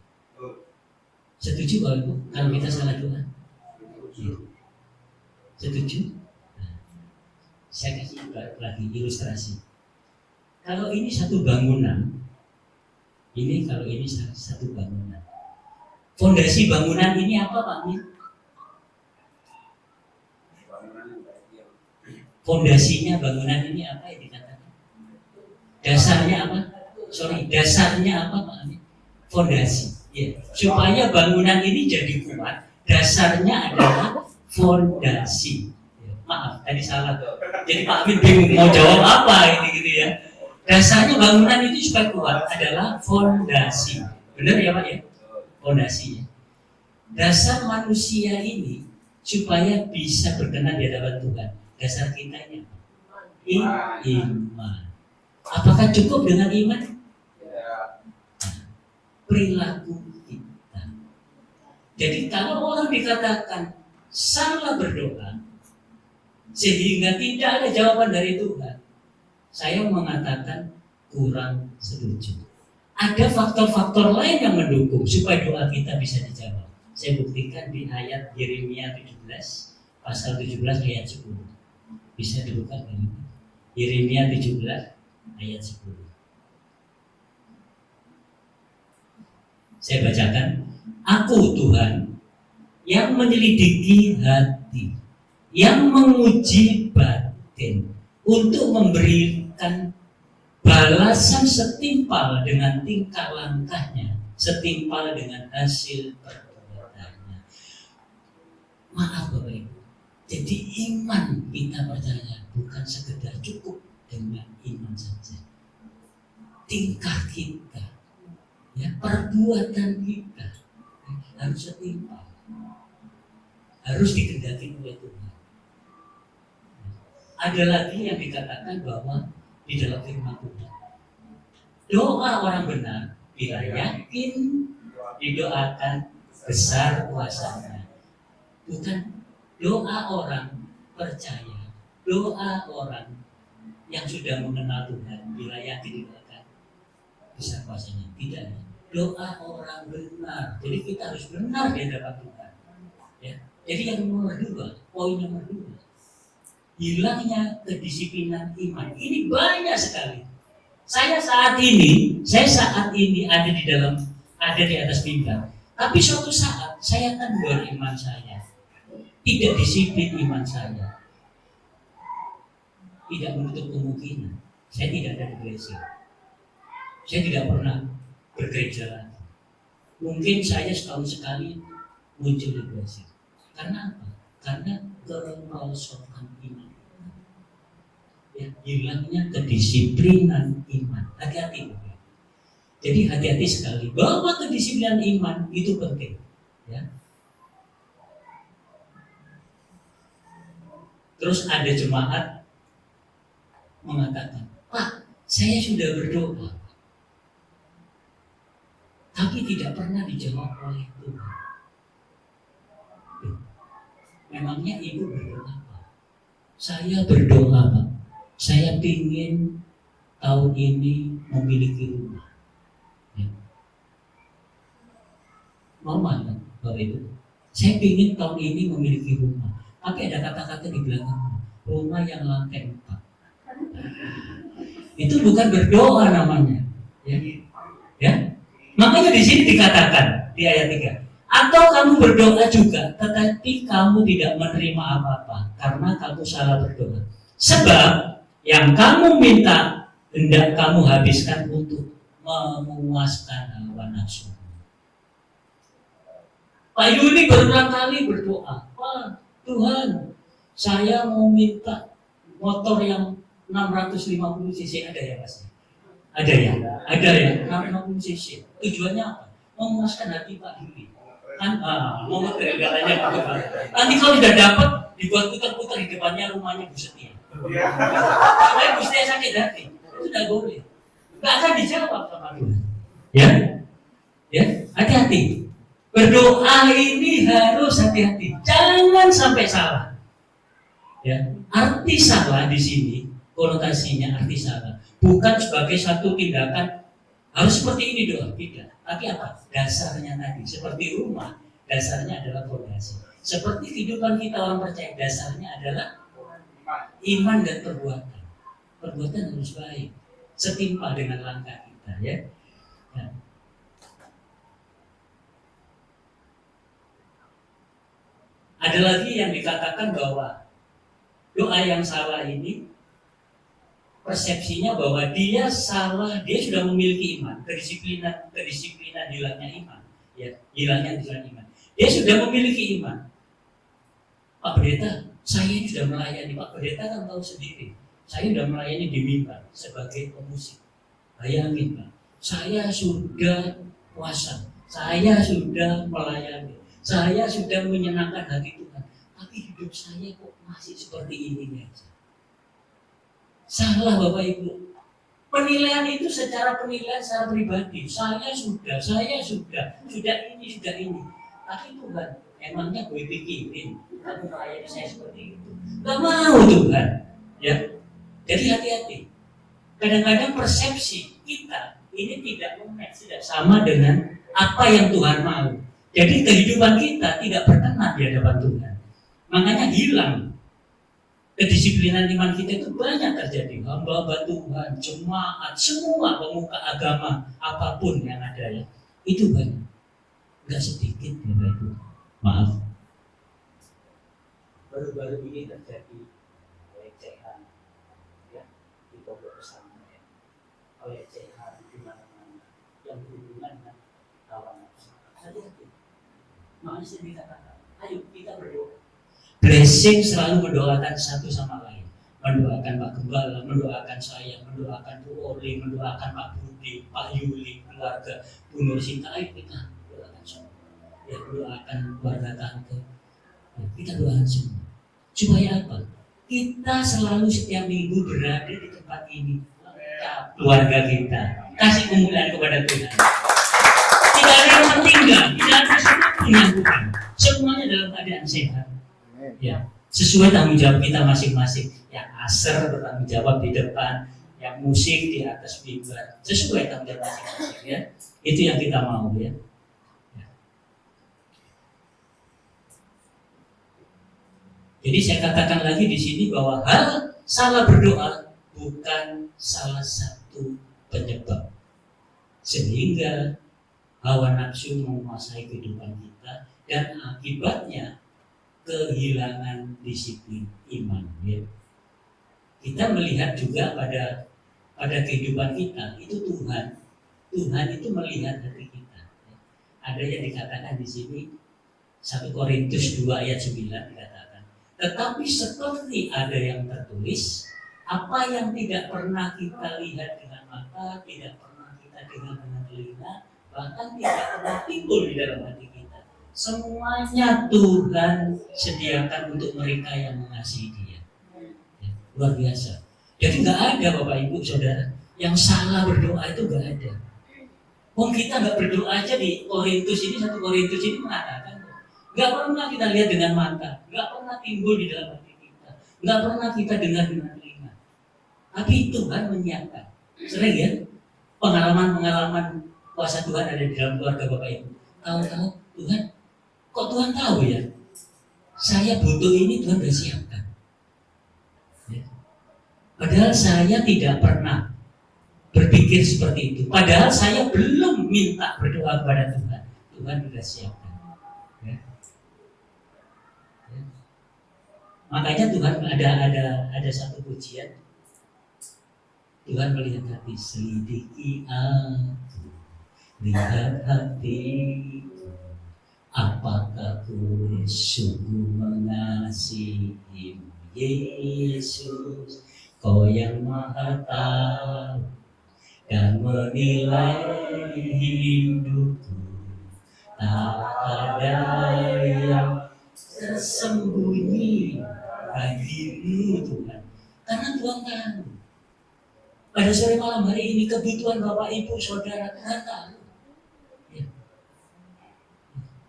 Setuju Bapak Ibu? Kalau kita salah doa? Setuju? Nah, saya kasih lagi ilustrasi. Kalau ini satu bangunan, kalau ini satu bangunan. Fondasi bangunan ini apa Pak Min? Fondasinya bangunan ini apa yang dikatakan? Dasarnya apa? Dasarnya apa Pak Amin? Fondasi. Ya. Supaya bangunan ini jadi kuat, dasarnya adalah fondasi. Ya. Maaf, tadi salah. Jadi Pak Amin bingung mau jawab apa ini gitu ya. Dasarnya bangunan itu supaya kuat adalah fondasi. Benar ya Pak ya? Fondasinya. Dasar manusia ini supaya bisa berkenan di hadapan Tuhan. Dasar kita ini iman. Apakah cukup dengan iman? Perilaku kita. Jadi kalau orang dikatakan salah berdoa sehingga tidak ada jawaban dari Tuhan, saya mengatakan kurang setuju. Ada faktor-faktor lain yang mendukung supaya doa kita bisa dijawab. Saya buktikan di ayat Yeremia 17 pasal 17 ayat 10. Bisa dibuka kan? Yeremia 17 ayat 10. Saya bacakan. Aku Tuhan yang menyelidiki hati, yang menguji batin untuk memberikan balasan setimpal dengan tingkah langkahnya, setimpal dengan hasil perbuatannya. Maaf Bapak Ibu. Jadi iman kita percaya bukan sekedar cukup dengan iman saja. Tingkah kita, ya, perbuatan kita harus setimpal, harus dikehendaki oleh Tuhan. Ada lagi yang dikatakan bahwa di dalam firman Tuhan, doa orang benar bila yakin didoakan besar kuasanya. Bukan doa orang percaya, doa orang yang sudah mengenal Tuhan bila yakin didoakan besar kuasanya. Tidak, doa orang benar. Jadi kita harus benar di hadapan Tuhan. Ya. Jadi yang nomor 2, poin nomor 2, hilangnya kedisiplinan iman. Ini banyak sekali. Saya saat ini ada di atas mimbar. Tapi suatu saat saya tegur iman saya. Tidak disiplin iman saya. Tidak menutup kemungkinan saya tidak ada di gereja. Saya tidak pernah bergereja lagi. Mungkin saya setahun sekali muncul di gereja. Karena apa? Karena kerosokan iman. Ya, hilangnya kedisiplinan iman. Hati-hati. Jadi hati-hati sekali bahwa kedisiplinan iman itu penting. Ya. Terus ada jemaat mengatakan, Pak, saya sudah berdoa, tapi tidak pernah dijawab oleh Tuhan. Memangnya ibu berdoa apa? Saya berdoa Pak, saya ingin tahun ini memiliki rumah. Ya. Normal kan Bapak Ibu? Saya ingin tahun ini memiliki rumah. Tapi ada kata-kata di belakang, rumah yang lantai 4. Itu bukan berdoa namanya. Ya? Makanya di sini dikatakan di ayat 3. Atau kamu berdoa juga, tetapi kamu tidak menerima apa-apa karena kamu salah berdoa. Sebab yang kamu minta hendak kamu habiskan untuk memuaskan hawa nafsu. Pak Yuni berulang kali berdoa, Pak Tuhan, saya mau minta motor yang 650 cc, ada ya Mas? Ada ya? Ada ya, 650 cc. Tujuannya apa? Memuaskan hati Pak Yuni. Kan, mau keregalannya Pak Tuhan. Nanti kalau sudah dapat, dibuat putar-putar di depannya rumahnya Bu Setia. Supaya Bu Setia sakit hati. Itu tidak boleh. Nggak akan dijawab sama Tuhan. Ya? Ya, hati-hati. Berdoa ini harus hati-hati, jangan sampai salah. Ya, arti salah di sini konotasinya arti salah, bukan sebagai satu tindakan harus seperti ini doang, tidak. Tapi apa? Dasarnya tadi seperti rumah, dasarnya adalah fondasi. Seperti kehidupan kita orang percaya, dasarnya adalah iman dan perbuatan. Perbuatan harus baik, setimpal dengan langkah kita, ya. Ya. Ada lagi yang dikatakan bahwa doa yang salah ini persepsinya bahwa dia salah, dia sudah memiliki iman, kedisiplinan hilangnya iman, ya, hilangnya iman. Dia sudah memiliki iman. Pak Pendeta, saya ini sudah melayani. Pak Pendeta kan tahu sendiri, saya sudah melayani di mimbar sebagai pemusik. Bayangin Pak, saya sudah puasa, saya sudah melayani. Saya sudah menyenangkan hati Tuhan, tapi hidup saya kok masih seperti ini aja. Salah Bapak Ibu. Penilaian itu secara penilaian secara pribadi. Saya sudah ini. Tapi Tuhan, emangnya gue pikirin kamu melayani saya seperti itu? Gak mau Tuhan. Ya. Jadi hati-hati. Kadang-kadang persepsi kita ini tidak sama dengan apa yang Tuhan mau. Jadi kehidupan kita tidak berkenan di hadapan Tuhan. Makanya hilang kedisiplinan iman kita itu banyak terjadi. Hamba-hamba Tuhan, jemaat, semua pemuka agama apapun yang ada ya, itu banyak. Enggak sedikit Bapak Ibu. Maaf. Baru-baru ini terjadi pelecehan ya di pondok pesantren. Pelecehan di mana-mana yang berhubungan dengan hawa nafsu. Hati-hati. Makanya saya dikatakan, ayo kita berdoa. Blessing selalu mendoakan satu sama lain. Mendoakan Pak Gembala, mendoakan saya, mendoakan Bu Oli, mendoakan Pak Budi, Pak Yuli, keluarga Bu Nur Sinta. Ayo kita doakan semua. Ya, doakan keluarga tante. Ya, kita doakan semua. Supaya apa? Kita selalu setiap minggu berada di tempat ini. Keluarga kita. Kasih kemuliaan kepada Tuhan. Tidak ada yang tertinggal, tidak ada siapapun yang bukan. Semuanya dalam keadaan sehat. Ya, sesuai tanggung jawab kita masing-masing. Yang aser bertanggung jawab di depan, yang musik di atas mimbar. Sesuai tanggung jawab masing-masing. Ya, itu yang kita mau ya. Jadi saya katakan lagi di sini bahwa hal salah berdoa bukan salah satu penyebab sehingga hawa nafsu menguasai kehidupan kita dan akibatnya kehilangan disiplin iman. Ya. Kita melihat juga pada kehidupan kita itu Tuhan itu melihat hati kita. Ya. Ada yang dikatakan di sini 1 Korintus 2 ayat 9 dikatakan, tetapi seperti ada yang tertulis, apa yang tidak pernah kita lihat dengan mata, tidak pernah kita dengar dengan telinga, bahkan tidak pernah timbul di dalam hati kita, semuanya Tuhan sediakan untuk mereka yang mengasihi Dia. Ya, luar biasa. Jadi nggak ada Bapak Ibu Saudara yang salah berdoa, itu nggak ada. Wong kita nggak berdoa aja di Korintus ini, 1 Korintus ini mengatakan nggak pernah kita lihat dengan mata, nggak pernah timbul di dalam hati kita, nggak pernah kita dengar dengan telinga. Tapi Tuhan menyiapkan. Sering ya pengalaman kuasa Tuhan ada di dalam keluarga Bapak Ibu. Tahu-tahu Tuhan, kok Tuhan tahu ya? Saya butuh ini, Tuhan sudah siapkan. Ya. Padahal saya tidak pernah berpikir seperti itu. Padahal saya belum minta berdoa kepada Tuhan. Tuhan sudah siapkan. Ya. Ya. Makanya Tuhan ada satu pujian. Tuhan melihat hati, selidiki aku, lihat hatiku, apakah ku sungguh mengasihimu, Yesus, Kau yang Maha Tahu dan menilai hidupku, tak ada yang tersembunyi bagimu Tuhan. Karena Tuhan tahu. Pada sore malam hari ini kebutuhan Bapak Ibu Saudara Tuhan tahu. Ya.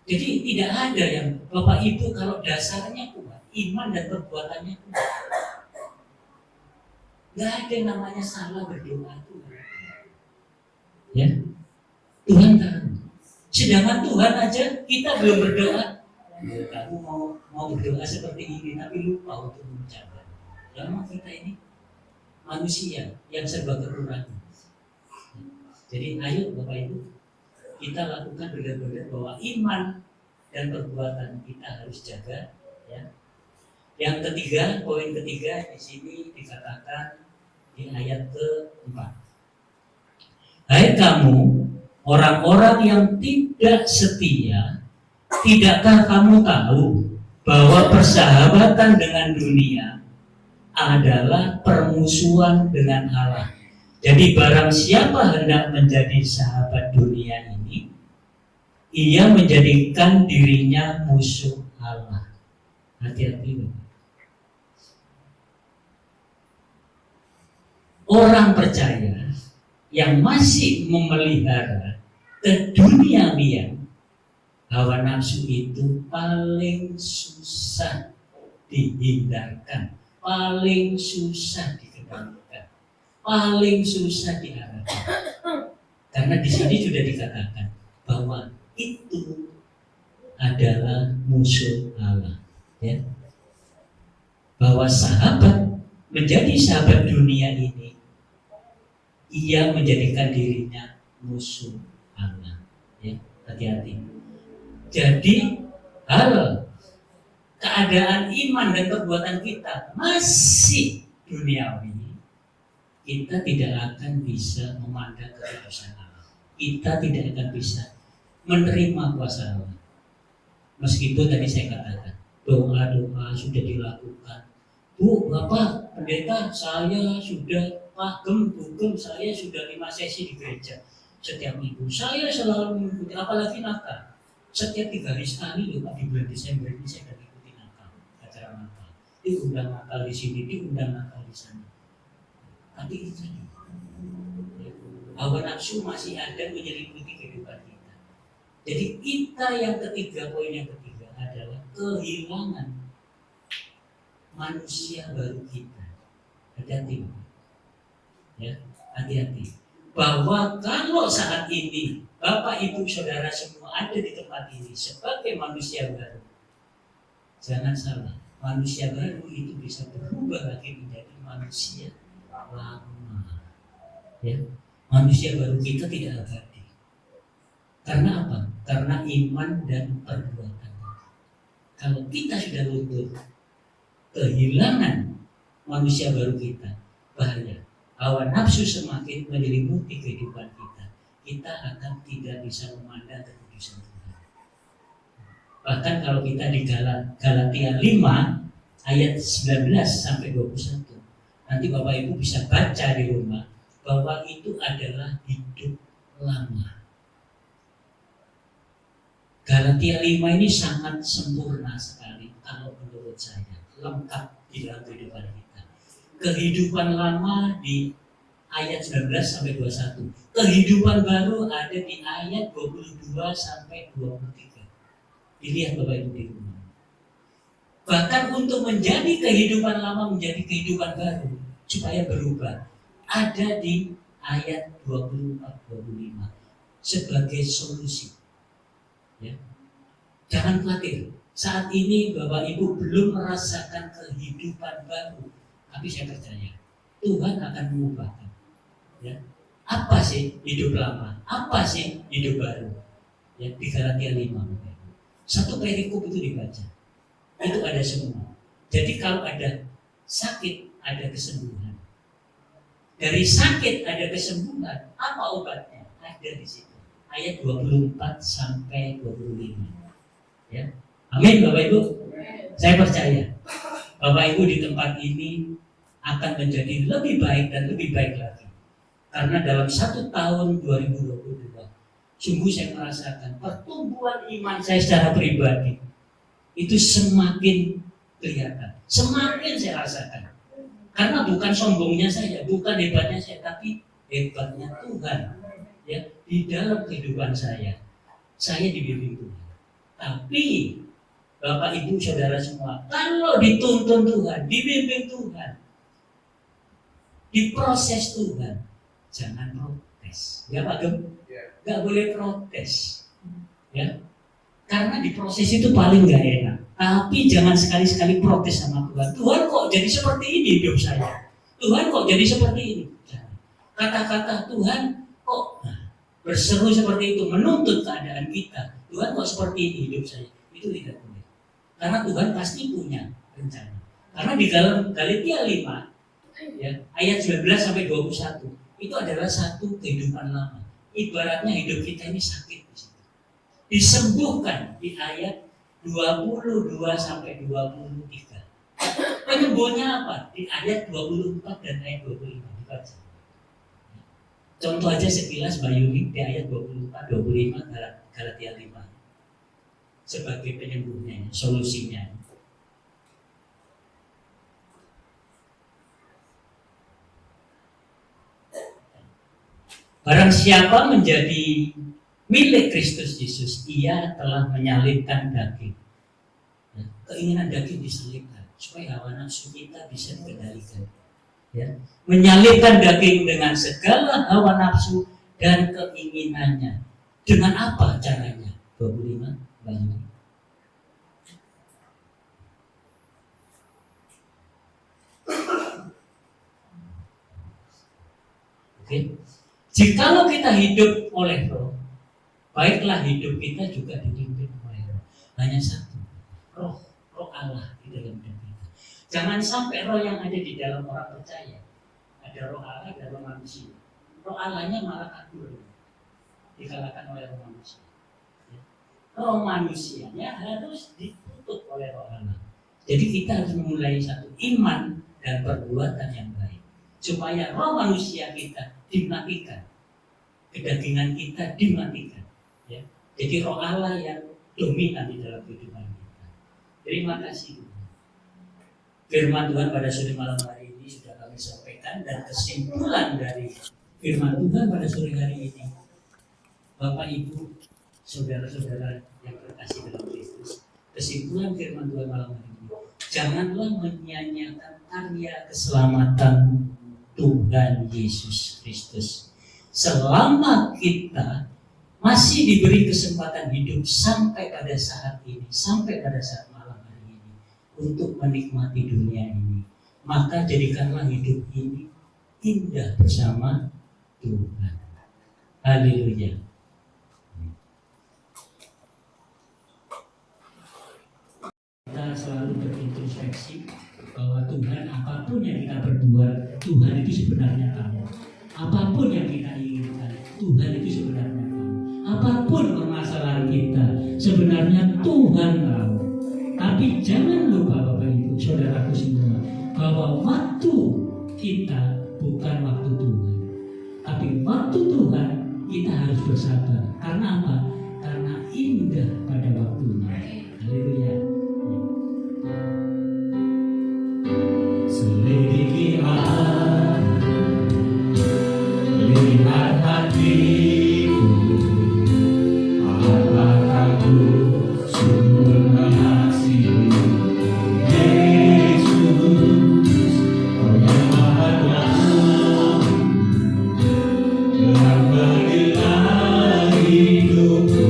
Jadi tidak ada yang Bapak Ibu kalau dasarnya kuat, iman dan perbuatannya kuat. Gak ada yang namanya salah berdoa Tuhan. Ya, Tuhan tahu. Sedangkan Tuhan aja kita belum berdoa. Kamu mau berdoa seperti ini, tapi lupa untuk mengucapkan. Ya memang kita ini manusia yang serba kekurangan. Jadi ayo Bapak Ibu, kita lakukan benar-benar bahwa iman dan perbuatan kita harus jaga. Ya. Yang ketiga, poin ketiga di sini dikatakan di ayat ke-4. Hai kamu, orang-orang yang tidak setia, tidakkah kamu tahu bahwa persahabatan dengan dunia adalah permusuhan dengan Allah? Jadi barang siapa hendak menjadi sahabat dunia ini, ia menjadikan dirinya musuh Allah. Hati-hati. Orang percaya yang masih memelihara keduniawian, hawa nafsu itu paling susah dihindarkan, paling susah dikendalikan, paling susah diarahkan. Karena di sini sudah dikatakan bahwa itu adalah musuh Allah. Ya. Bahwa sahabat menjadi sahabat dunia ini, ia menjadikan dirinya musuh Allah. Ya, hati-hati. Jadi hal keadaan iman dan perbuatan kita masih duniawi, kita tidak akan bisa memandang kekuasaan Allah. Kita tidak akan bisa menerima kuasa Allah. Meskipun tadi saya katakan doa-doa sudah dilakukan. Bu, Bapak, pendeta, saya sudah bugem, saya sudah 5 sesi di gereja setiap minggu. Saya selalu mengikuti, apalagi Natal. Setiap 3 hari sekali loh Pak, di bulan Desember ini saya akan ikuti Natal, acara Natal. Diundang Natal di sini, diundang Natal di sana. Tapi itu hawa nafsu masih ada menyelimuti kehidupan kita. Jadi kita yang ketiga, poin yang ketiga adalah kehilangan manusia baru kita. Hati-hati. Ya, hati-hati. Bahwa kalau saat ini Bapak Ibu Saudara semua ada di tempat ini sebagai manusia baru, jangan salah, manusia baru itu bisa berubah lagi menjadi manusia lama. Ya, manusia baru kita tidak abadi. Karena apa? Karena iman dan perbuatan. Kalau kita sudah luntur, kehilangan manusia baru kita, bahaya. Hawa nafsu semakin menyelimuti kehidupan kita, kita akan tidak bisa memandang kekudusan Tuhan. Bahkan kalau kita di Galatia 5 ayat 19 sampai 21, nanti Bapak Ibu bisa baca di rumah bahwa itu adalah hidup lama. Galatia 5 ini sangat sempurna sekali kalau menurut saya, lengkap di dalam kehidupan kita. Kehidupan lama di ayat 19 sampai 21. Kehidupan baru ada di ayat 22 sampai 23. Dilihat Bapak Ibu di rumah. Bahkan untuk menjadi kehidupan lama menjadi kehidupan baru supaya berubah ada di ayat 24-25 sebagai solusi. Ya. Jangan khawatir. Saat ini Bapak Ibu belum merasakan kehidupan baru. Tapi saya percaya Tuhan akan mengubahkan. Ya. Apa sih hidup lama? Apa sih hidup baru? Ya, di Galatia 5. Satu perikop itu dibaca. Itu ada semua. Jadi kalau ada sakit, ada kesembuhan. Dari sakit ada kesembuhan. Apa obatnya? Ada di situ. Ayat 24 sampai 25. Ya. Amin Bapak Ibu. Saya percaya Bapak Ibu di tempat ini akan menjadi lebih baik dan lebih baik lagi. Karena dalam 1 tahun 2022, sungguh saya merasakan pertumbuhan iman saya secara pribadi itu semakin kelihatan, semakin saya rasakan. Karena bukan sombongnya saya, bukan hebatnya saya, tapi hebatnya Tuhan. Ya, di dalam kehidupan saya dibimbing Tuhan. Tapi Bapak Ibu Saudara semua, kalau dituntun Tuhan, dibimbing Tuhan, diproses Tuhan, jangan protes. Ya Pak Gem? Gak boleh protes. Ya, karena diproses itu paling gak enak. Tapi jangan sekali-sekali protes sama Tuhan. Tuhan kok jadi seperti ini hidup saya? Tuhan kok jadi seperti ini? Jangan. Kata-kata Tuhan kok berseru seperti itu, menuntut keadaan kita. Tuhan kok seperti ini hidup saya? Itu tidak boleh. Karena Tuhan pasti punya rencana. Karena di dalam Galatia 5, ya, ayat 19 sampai 21, itu adalah satu kehidupan lama. Ibaratnya hidup kita ini sakit di situ. Disembuhkan di ayat 22 sampai 23. Penyembuhannya apa? Di ayat 24 dan ayat 25 dibaca. Contoh aja sekilas Bayuni di ayat 24, 25 Galatia 5 sebagai penyembuhnya, solusinya. Barang siapa menjadi milik Kristus Yesus, ia telah menyalibkan daging. Keinginan daging diselipkan supaya hawa nafsu kita bisa dikendalikan. Ya. Menyalibkan daging dengan segala hawa nafsu dan keinginannya. Dengan apa caranya? 25 banyak. Oke. Jikalau kita hidup oleh Roh, baiklah hidup kita juga dipimpin oleh Roh. Hanya satu, Roh Allah di dalam hidup kita. Jangan sampai roh yang ada di dalam orang percaya, ada roh Allah, ada roh manusia. Roh Allahnya malah kabur, dikalahkan oleh roh manusia. Roh manusianya harus ditutup oleh roh Allah. Jadi kita harus memulai satu iman dan perbuatan yang baik, supaya roh manusia kita dimatikan, kedagingan kita dimatikan. Ya. Jadi roh Allah yang dominan di dalam kehidupan kita. Terima kasih. Firman Tuhan pada sore malam hari ini sudah kami sampaikan, dan kesimpulan dari firman Tuhan pada sore hari ini, Bapak Ibu, saudara-saudara yang terkasih dalam Kristus, kesimpulan firman Tuhan malam hari ini, janganlah menyia-nyiakan karya keselamatan Tuhan Yesus Kristus. Selama kita masih diberi kesempatan hidup sampai pada saat ini, sampai pada saat malam hari ini, untuk menikmati dunia ini, maka jadikanlah hidup ini indah bersama Tuhan. Haleluya. Kita selalu berintrospeksi bahwa Tuhan, apapun yang kita berbuat, Tuhan itu sebenarnya tahu. Apapun yang kita inginkan, Tuhan itu sebenarnya tahu. Apapun permasalahan kita, sebenarnya Tuhan tahu. Tapi jangan lupa Bapak Ibu, saudaraku semua, bahwa waktu kita bukan waktu Tuhan. Tapi waktu Tuhan kita harus bersabar. Karena apa? Karena indah pada waktunya. Haleluya. Selidiki aku, lihat hatiku, apakah ku sungguh mengasihi Yesus, oh yang Maha Tuhan, yang berilah hidupku.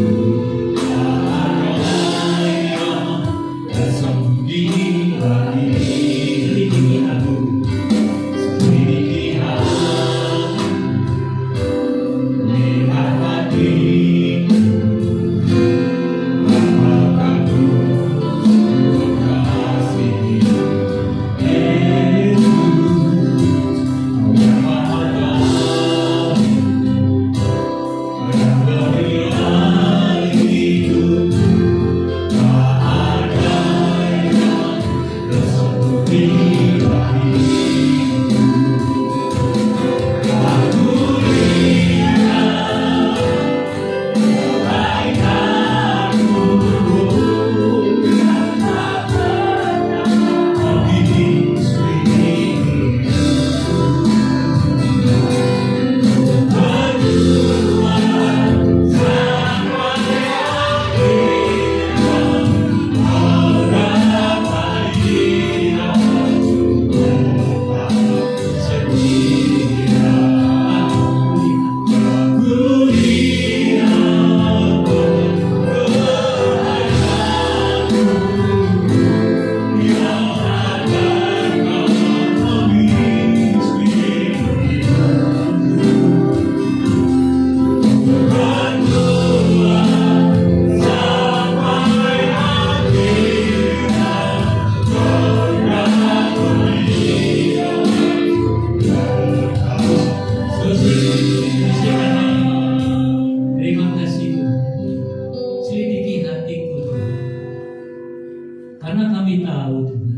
kami tahu Tuhan,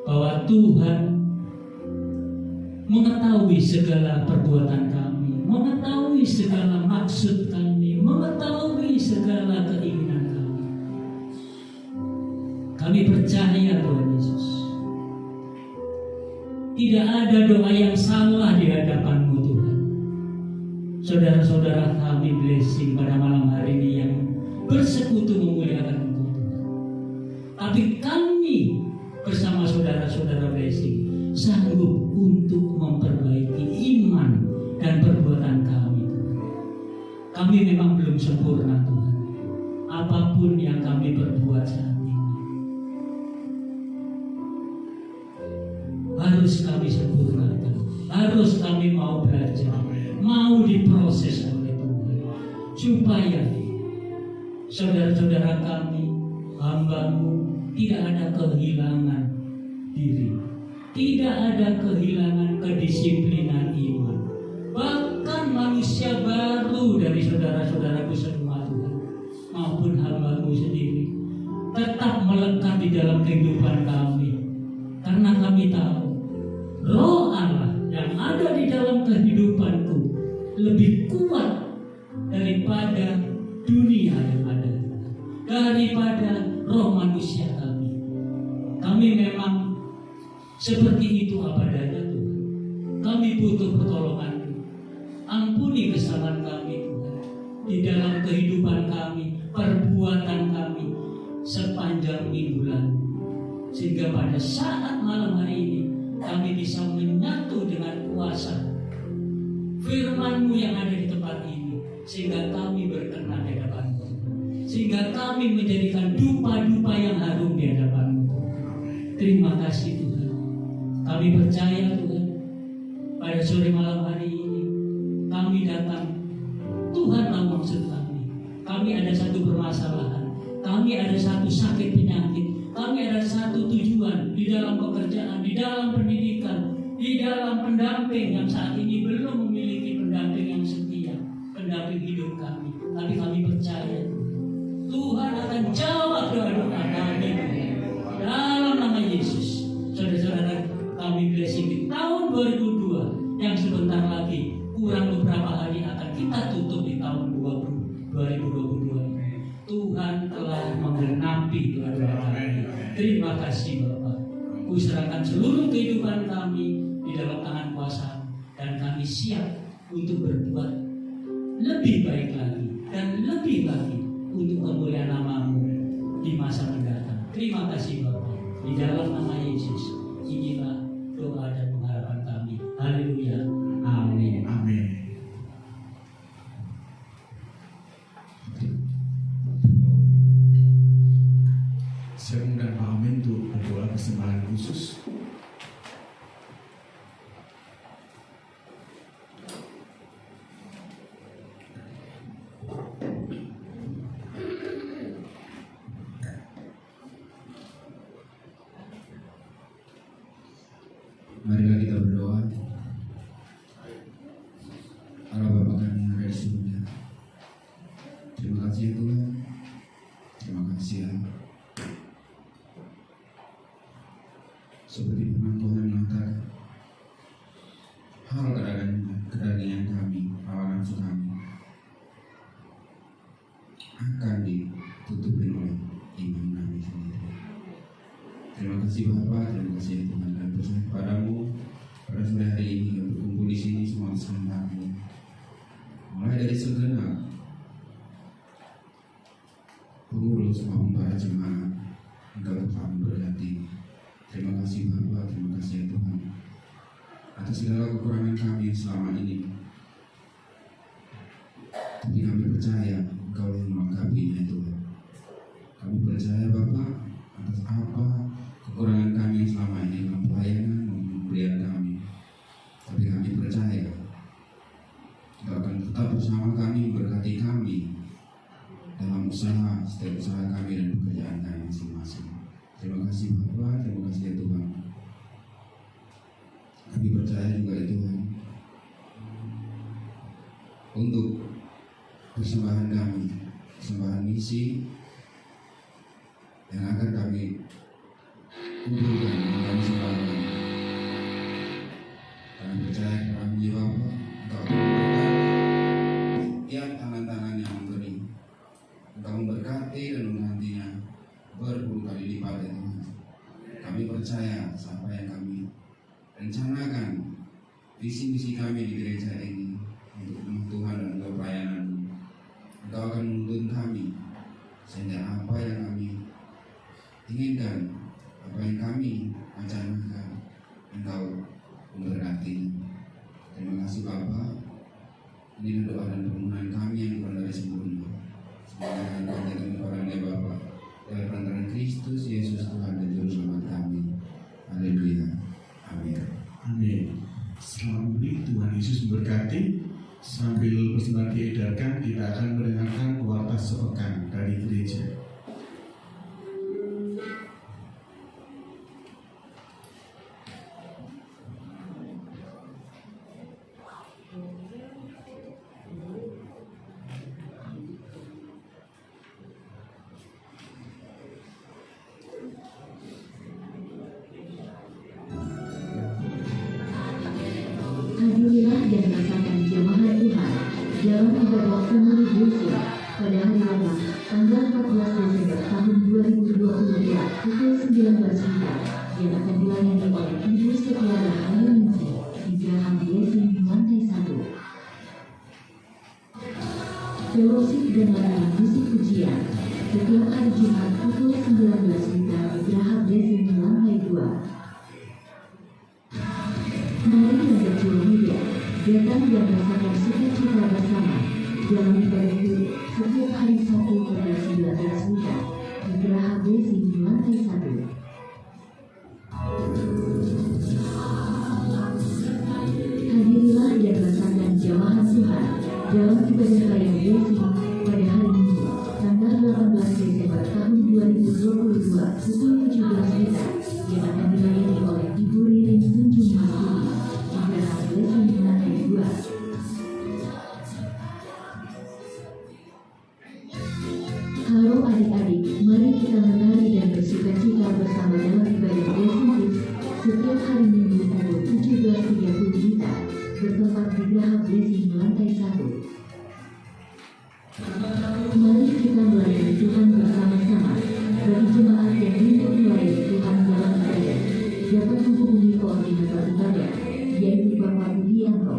bahwa Tuhan mengetahui segala perbuatan kami, mengetahui segala maksud kami, mengetahui segala keinginan kami. Kami percaya Tuhan Yesus, tidak ada doa yang salah di hadapan-Mu Tuhan. Saudara-saudara kami blessing pada malam hari ini yang bersekutu memuliakan Engkau Tuhan. Tapi kami bersama saudara-saudara blessing sanggup untuk memperbaiki iman dan perbuatan kami Tuhan. Kami memang belum sempurna Tuhan. Apapun yang kami perbuat saat ini harus kami sempurnakan. Harus kami mau belajar, mau diproses oleh Tuhan, supaya saudara-saudara kami, hamba-Mu, tidak ada kehilangan diri, tidak ada kehilangan kedisiplinan iman. Bahkan manusia baru dari saudara-saudaraku semua Tuhan, maupun hamba-Mu sendiri, tetap melekat di dalam kehidupan kami. Karena kami tahu Roh Allah yang ada di dalam kehidupanku lebih kuat daripada dunia yang ada, daripada roh manusia kami. Kami memang seperti itu apa adanya Tuhan. Kami butuh pertolongan-Mu. Ampuni kesalahan kami Tuhan di dalam kehidupan kami, perbuatan kami sepanjang minggu lalu, sehingga pada saat malam hari ini kami bisa menyatu dengan kuasa firman-Mu yang ada di tempat ini, sehingga kami berkenan di hadapan-Mu, sehingga kami menjadikan dupa-dupa yang harum di hadapan-Mu. Terima kasih Tuhan. Kami percaya Tuhan, pada sore malam hari ini kami datang. Tuhanlah maksud kami. Kami ada satu permasalahan, kami ada satu sakit penyakit, kami ada satu tujuan di dalam pekerjaan, di dalam pendidikan, di dalam pendamping yang saat ini belum memiliki pendamping yang setia, pendamping hidup kami. Tapi kami percaya Tuhan akan jawab doa-doa kami dalam nama Yesus. Saudara-saudara kami blessing di tahun 2002 yang sebentar lagi, kurang beberapa hari akan kita tutup di tahun 2022 ini. Tuhan telah menggenapi doa-doa kami. Terima kasih Bapak. Ku serahkan seluruh kehidupan kami di dalam tangan kuasa, dan kami siap untuk berbuat lebih baik lagi dan lebih lagi untuk kemuliaan nama-Mu di masa mendatang. Terima kasih Bapak. Di dalam nama Yesus, inilah doa dan pengharapan kami. Haleluya. Amin. Amin. Saya mengundang Pak Amin untuk berdoa persembahan khusus. Marilah kita berdoa. Allah Bapa kami yang ada di surga, terima kasih ya Tuhan. Terima kasih ya. Seperti firman Tuhan mengatakan, hal kedagingan kami, hawa nafsu kami akan ditutupi oleh iman kami sendiri. Terima kasih Bapa, terima kasih ya Tuhan, dan berserah padamu pada sore hari ini yang berkumpul di sini semua kehendak-Mu. Mulai dari segenap pengurus maupun para jemaat, Engkau telah memberkati. Terima kasih Bapa, terima kasih ya Tuhan atas segala kekurangan kami selama ini. Tapi kami percaya Engkau yang melengkapinya ya Tuhan. Kami percaya Bapa atas apa kekurangan kami selama ini dalam pelayanan maupun pemberian kami. Tapi kami percaya Engkau akan tetap bersama kami, memberkati kami dalam setiap usaha kami dan pekerjaan kami masing-masing. Terima kasih Bapa, terima kasih ya Tuhan. Kami percaya juga ya Tuhan untuk persembahan kami, persembahan misi yang akan kami berkati dan menggantinya berpuluh kali lipat ya Tuhan. Kami percaya apa yang kami rencanakan, visi misi kami di gereja ini untuk rumah Tuhan dan untuk pelayanan, Engkau akan menuntun kami sehingga apa yang kami inginkan, apa yang kami rencanakan, Engkau memberkati. Terima kasih Bapa. Ini doa dan permohonan kami yang bukan dari sempurna. Semoga Engkau jadikan orang ya Bapa, dalam perantaraan Kristus Yesus Tuhan dan Juru Selamat kami. Haleluya. Amin. Amin. Selamat memberi, Tuhan Yesus memberkati. Sambil persembahan diedarkan, kita akan mendengarkan warta sepekan dari gereja. Hadirilah dan rasakan jemaat Tuhan dalam ibadah Umur Yesus pada hari Rabu tanggal 14 Desember tahun 2022 pukul 19 WIB yang akan dilayani oleh Ibu Setiara Hayuningsi di Geraham Blessing lantai 1. Fellowship dan latihan musik pujian setiap hari Jumat pukul 19 WIB di Geraham Blessing lantai 2. Mari yang berjuang datang dan rasakan sukacita bersama dalam ibadah setiap hari Sabtu pada 19 WIB di Geraham Blessing lantai 1. Hadirilah dan rasakan jamaah Tuhan dalam ibadah raya Blessing pada hari Minggu tanggal 18 Desember tahun 2022 pukul 17 WIB yang akan dilayani oleh Ibu Ririn Tunjung Marsudi di Geraham Blessing lantai 2. Halo adik-adik, mari kita menari dan bersukacita bersama dalam ibadah Blessing Kids setiap hari Minggu pukul 17.30 WIB bertempat di Geraham Blessing lantai 1. Mari kita melayani Tuhan bersama-sama. Bagi jemaat yang rindu melayani Tuhan dalam ibadah, dapat menghubungi koordinator ibadah, yaitu Bapak Budianto.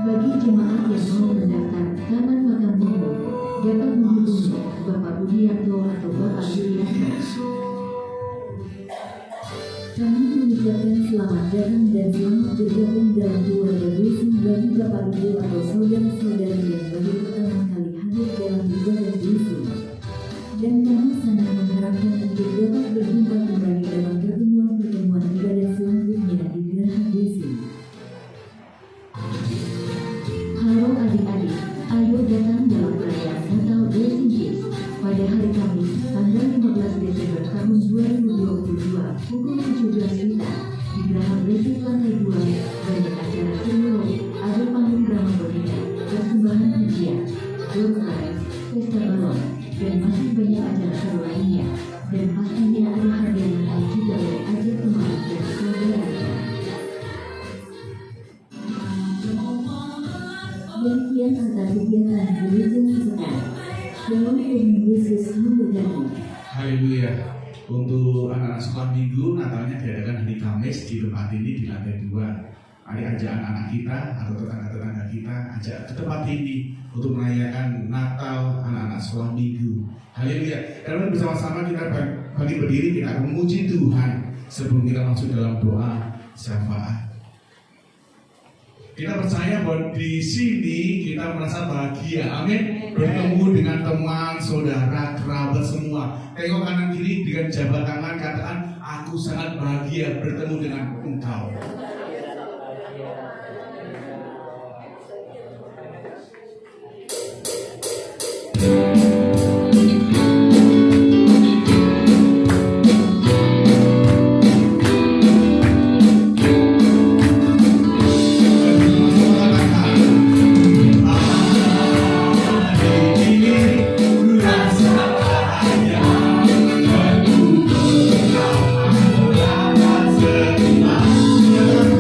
Bagi jemaat yang mau mendaftar Taman Makam Umum, dapat menghubungi Bapak Budianto atau Bapak Budianto. Kami mengucapkan selamat datang dan selamat bergabung dalam keluarga Blessing bagi Bapak Ibu atau saudara-saudari yang baru pertama kali hadir dalam ibadah Blessing. Dan kami sangat mengharapkan untuk dapat berjumpa kembali dalam pertemuan-pertemuan ibadah selanjutnya di Geraham Blessing. Halo adik-adik, ayo datang dalam perayaan Natal Blessing Kids pada hari Kamis tanggal 15 Desember tahun 2022 pukul 17 WIB di Geraham Blessing lantai 2. Banyak acara seru, ada panggung drama boneka, persembahan pujian, door prize, pesta balon, dan masih banyak acara seru lainnya. Dan pastinya ada hadiah Natal juga dari ajak teman dan saudara. Demikian tata kegiatan gereja sepekan. Shalom Tuhan Yesus memberkati. Haleluya. Untuk anak-anak sekolah minggu, Natalnya diadakan hari Kamis di tempat ini di lantai 2. Mari ajak anak-anak kita atau tetangga-tetangga kita ajak ke tempat ini untuk merayakan Natal anak-anak sekolah minggu. Haleluya. Dan bersama-sama kita bagi berdiri, kita akan memuji Tuhan sebelum kita masuk dalam doa syafaat. Kita percaya bahwa di sini kita merasa bahagia, amin. Bertemu dengan teman, saudara, kerabat semua. Tengok kanan kiri dengan jabat tangan, katakan, aku sangat bahagia bertemu dengan engkau. Terima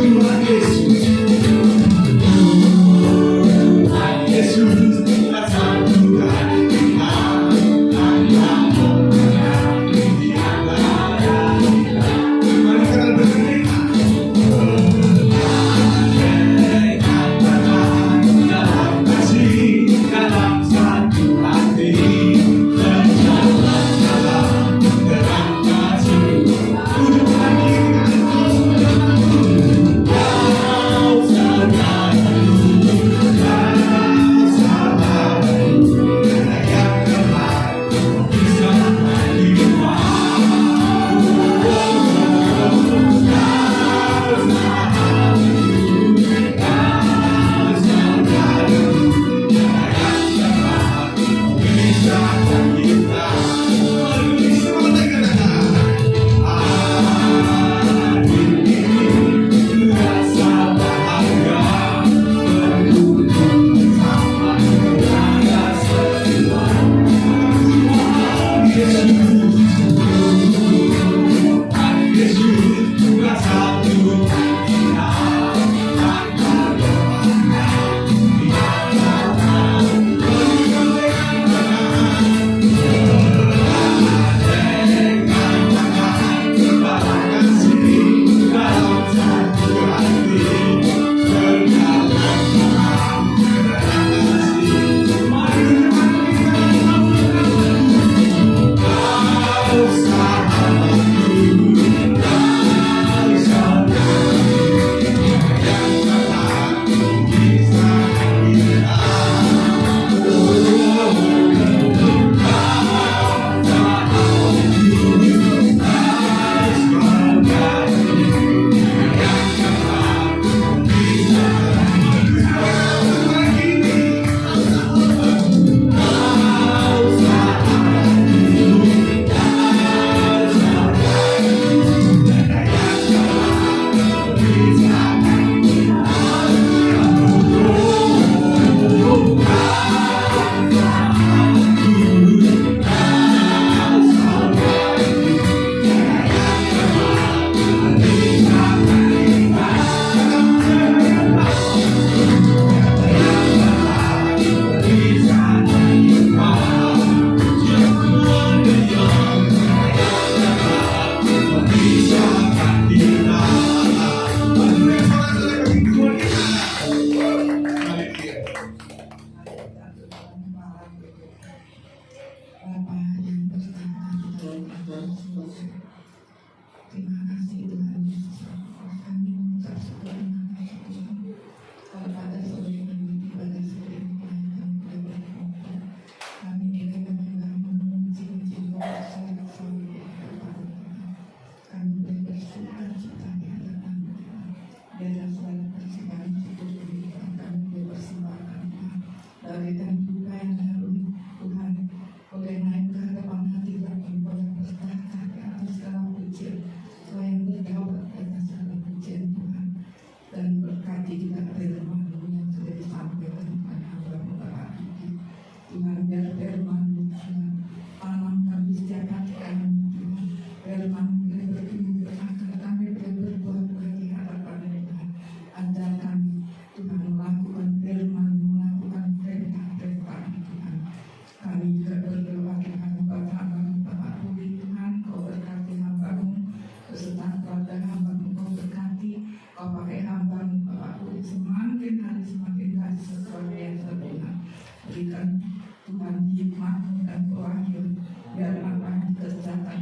Tuhan hikmat dan wahyu, biar apa yang dikerjakan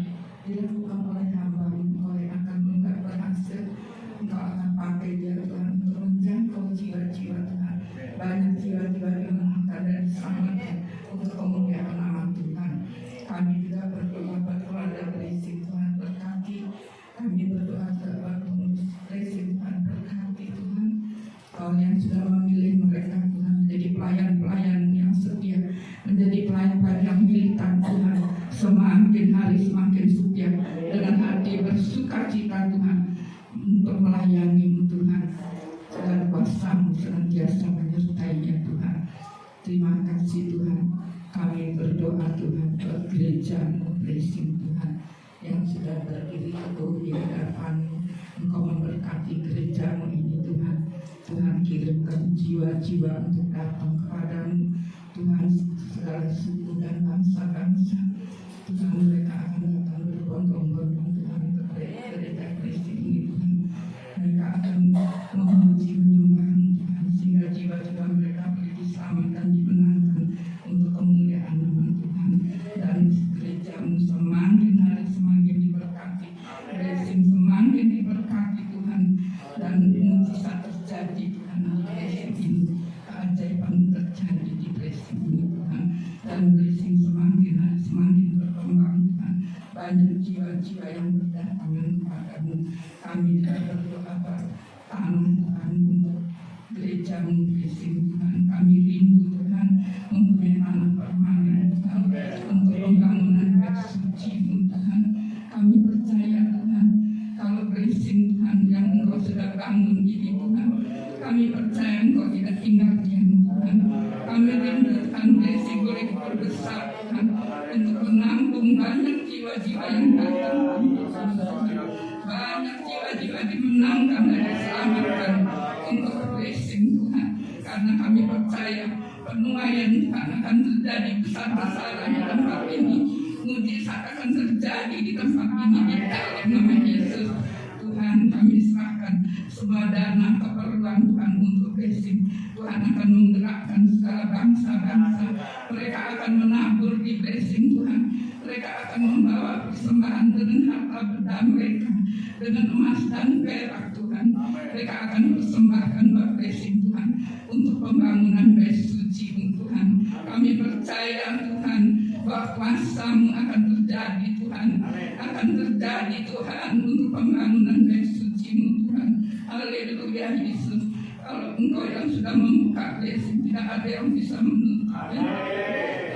dilakukan oleh hamba, Engkau yang akan enggak berhasil, Engkau akan pakai dia Tuhan untuk menjangkau jiwa-jiwa Tuhan, banyak jiwa-jiwa yang akan dan diselamatkan untuk kemuliaan nama Tuhan. Kami juga berdoa buat keluarga Blessing, Tuhan berkati. Kami berdoa buat pengurus Blessing, Tuhan berkati Tuhan. Kau yang sudah memilih mereka Tuhan menjadi pelayan-pelayan yang setia, menjadi pelayan-pelayan yang militan Tuhan, semakin hari semakin setia dengan hati bersukacita Tuhan untuk melayani Tuhan, dan kuasa-Mu senantiasa menyertainya Tuhan. Terima kasih Tuhan. Kami berdoa Tuhan buat gereja-Mu Blessing Tuhan yang sudah berdiri teguh di hadapan-Mu. Engkau memberkati gereja-Mu ini Tuhan. Tuhan kirimkan jiwa-jiwa untuk datang kepadamu Tuhan, segala suku dan bangsa-bangsa Tuhan, mereka akan datang berbondong-bondong Tuhan ke gereja Blessing ini Tuhan. Mereka akan memuji menyembah Tuhan, sehingga jiwa-jiwa mereka boleh diselamatkan, dimenangkan untuk kemuliaan nama Tuhan. Dan gereja-Mu semakin hari semakin diberkati, Blessing semakin diberkati Tuhan, dan mujizat terjadi Tuhan di Blessing ini, keajaiban terjadi di Blessing ini Tuhan, dan Blessing semakin hari semakin berkembang Tuhan, banyak jiwa-jiwa yang berdatangan kepadamu. Kami berdoa tanah Tuhan untuk gereja-Mu Blessing Tuhan, kami rindu Tuhan mempunyai tanah permanen Tuhan untuk pembangunan bait suci-Mu Tuhan. Kami percaya Tuhan kalau Blessing Tuhan yang Engkau sudah bangun ini Tuhan, kami percaya Engkau tidak tinggal diam Tuhan. Kami rindu Tuhan Blessing boleh berbesar Tuhan untuk menampung banyak jiwa-jiwa yang datang, banyak jiwa-jiwa dimenangkan dan diselamatkan untuk Blessing Tuhan. Karena kami percaya penuaian Tuhan akan terjadi besar-besaran di tempat ini, mujizat akan terjadi di tempat ini di dalam nama Yesus. Tuhan, kami serahkan semua dana keperluan Tuhan untuk Blessing. Tuhan akan menggerakkan segala bangsa-bangsa, mereka akan menabur di Blessing Tuhan. Mereka akan membawa persembahan dengan harta benda mereka, dengan emas dan perak Tuhan. Mereka akan persembahkan buat Blessing Tuhan untuk pembangunan bait suci-Mu Tuhan. Kami percaya Tuhan bahwa kuasa-Mu akan terjadi Tuhan, akan terjadi Tuhan untuk pembangunan bait suci-Mu Tuhan. Haleluya Yesus. Kalau Engkau yang sudah membuka Blessing, tidak ada yang bisa menutupnya.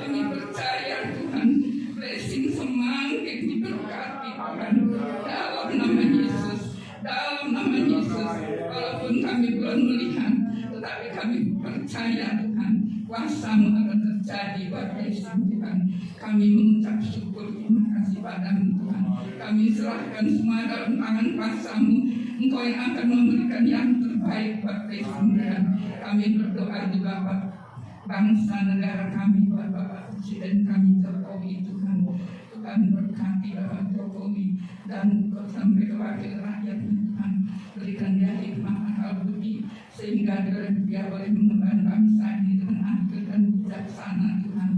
Kami percaya Tuhan, Blessing semakin diberkati Tuhan, dalam nama Yesus, dalam nama Yesus. Walaupun kami belum melihat, tetapi kami percaya Tuhan, kuasa-Mu akan terjadi buat Blessing Tuhan. Kami mengucap syukur, terima kasih padamu Tuhan. Kami serahkan semua dalam tangan kuasa-Mu. Engkau yang akan memberikan yang terbaik buat Blessing Tuhan. Kami berdoa juga buat bangsa negara kami, buat Bapak Presiden kami Jokowi Tuhan. Tuhan berkati Bapak Jokowi dan sampai ke wakil rakyat Tuhan. Berikan dia hikmat akal budi sehingga dia boleh mengemban bangsa ini dengan adil dan bijaksana Tuhan.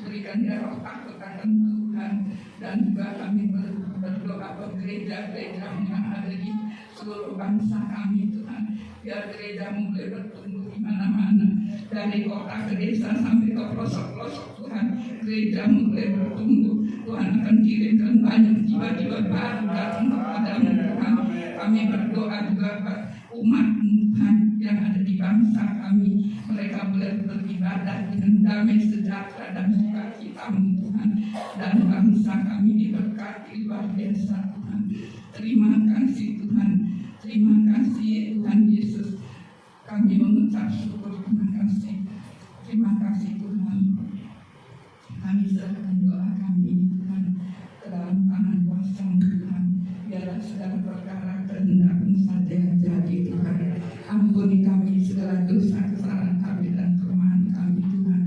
Berikan dia roh takut akan Tuhan. Dan juga kami berdoa buat gereja-gereja yang ada di seluruh bangsa kami Tuhan, biar gereja-Mu boleh bertumbuh di mana-mana, dari kota ke desa sampai ke pelosok-pelosok Tuhan. Gereja-Mu boleh bertumbuh, Tuhan akan kirimkan banyak jiwa-jiwa baru datang kepadamu Tuhan. Kami berdoa juga buat umat Tuhan yang ada di bangsa kami, mereka boleh beribadah dengan damai sejahtera dan sukacita-Mu Tuhan, dan bangsa kami diberkati luar biasa Tuhan. Terima kasih Tuhan, terima kasih Tuhan Yesus. Kami mengucap syukur, terima kasih Tuhan. Kami serahkan doa kami Tuhan ke dalam tangan kuasa-Mu Tuhan. Biarlah segala perkara kehendak-Mu saja yang jadi Tuhan. Ampuni kami segala dosa kesalahan kami dan kelemahan kami Tuhan.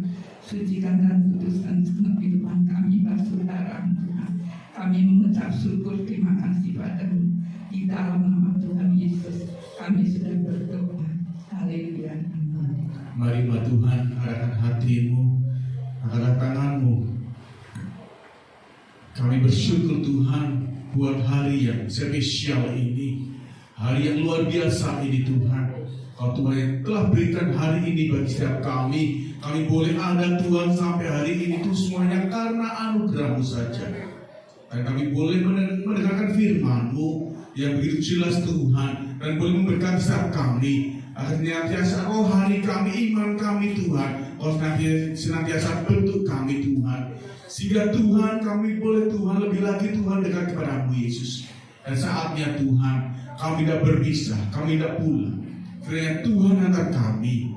Sucikan dan kuduskan kehidupan kami basuh darah-Mu Tuhan. Kami mengucap syukur, terima kasih padamu. Di dalam nama Tuhan Yesus kami sudah berdoa. Haleluya. Mari Tuhan arahkan hatimu bersyukur Tuhan buat hari yang spesial ini, hari yang luar biasa ini Tuhan. Kau Tuhan yang telah berikan hari ini bagi setiap kami. Kami boleh ada Tuhan sampai hari ini itu semuanya karena anugerah-Mu saja. Dan kami boleh mendengarkan firman-Mu yang begitu jelas Tuhan, dan boleh memberkati setiap kami agar senantiasa rohani kami, iman kami Tuhan, Kau senantiasa bentuk kami Tuhan, sehingga Tuhan kami boleh Tuhan lebih lagi Tuhan dekat kepada-Mu Yesus. Dan saatnya Tuhan kami tidak berpisah, kami tidak pulang, karena Tuhan antar kami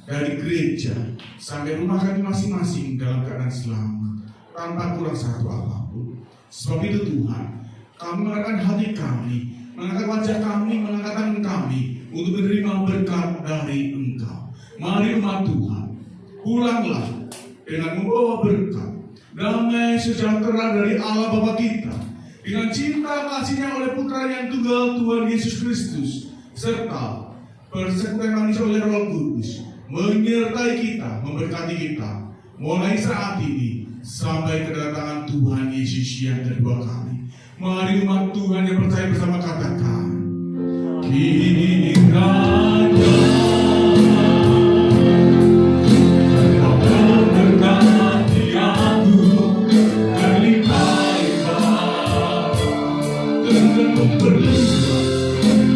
dari gereja sampai rumah kami masing-masing dalam keadaan selamat, tanpa kurang satu apapun. Sebab itu Tuhan, kami mengangkat hati kami, mengangkat wajah kami, mengangkat tangan kami untuk menerima berkat dari Engkau. Mari umat Tuhan, pulanglah dengan membawa berkat, damai sejahtera dari Allah Bapa kita, dengan cinta kasih-Nya oleh Putra yang tunggal Tuhan Yesus Kristus, serta persekutuan manis oleh Roh Kudus, menyertai kita, memberkati kita, mulai saat ini sampai kedatangan Tuhan Yesus yang kedua kali. Mari umat Tuhan yang percaya bersama katakan, kiranya Kau memberkati aku berlimpah-limpah, dengan memperlimpah dan memperluas keinginanmu.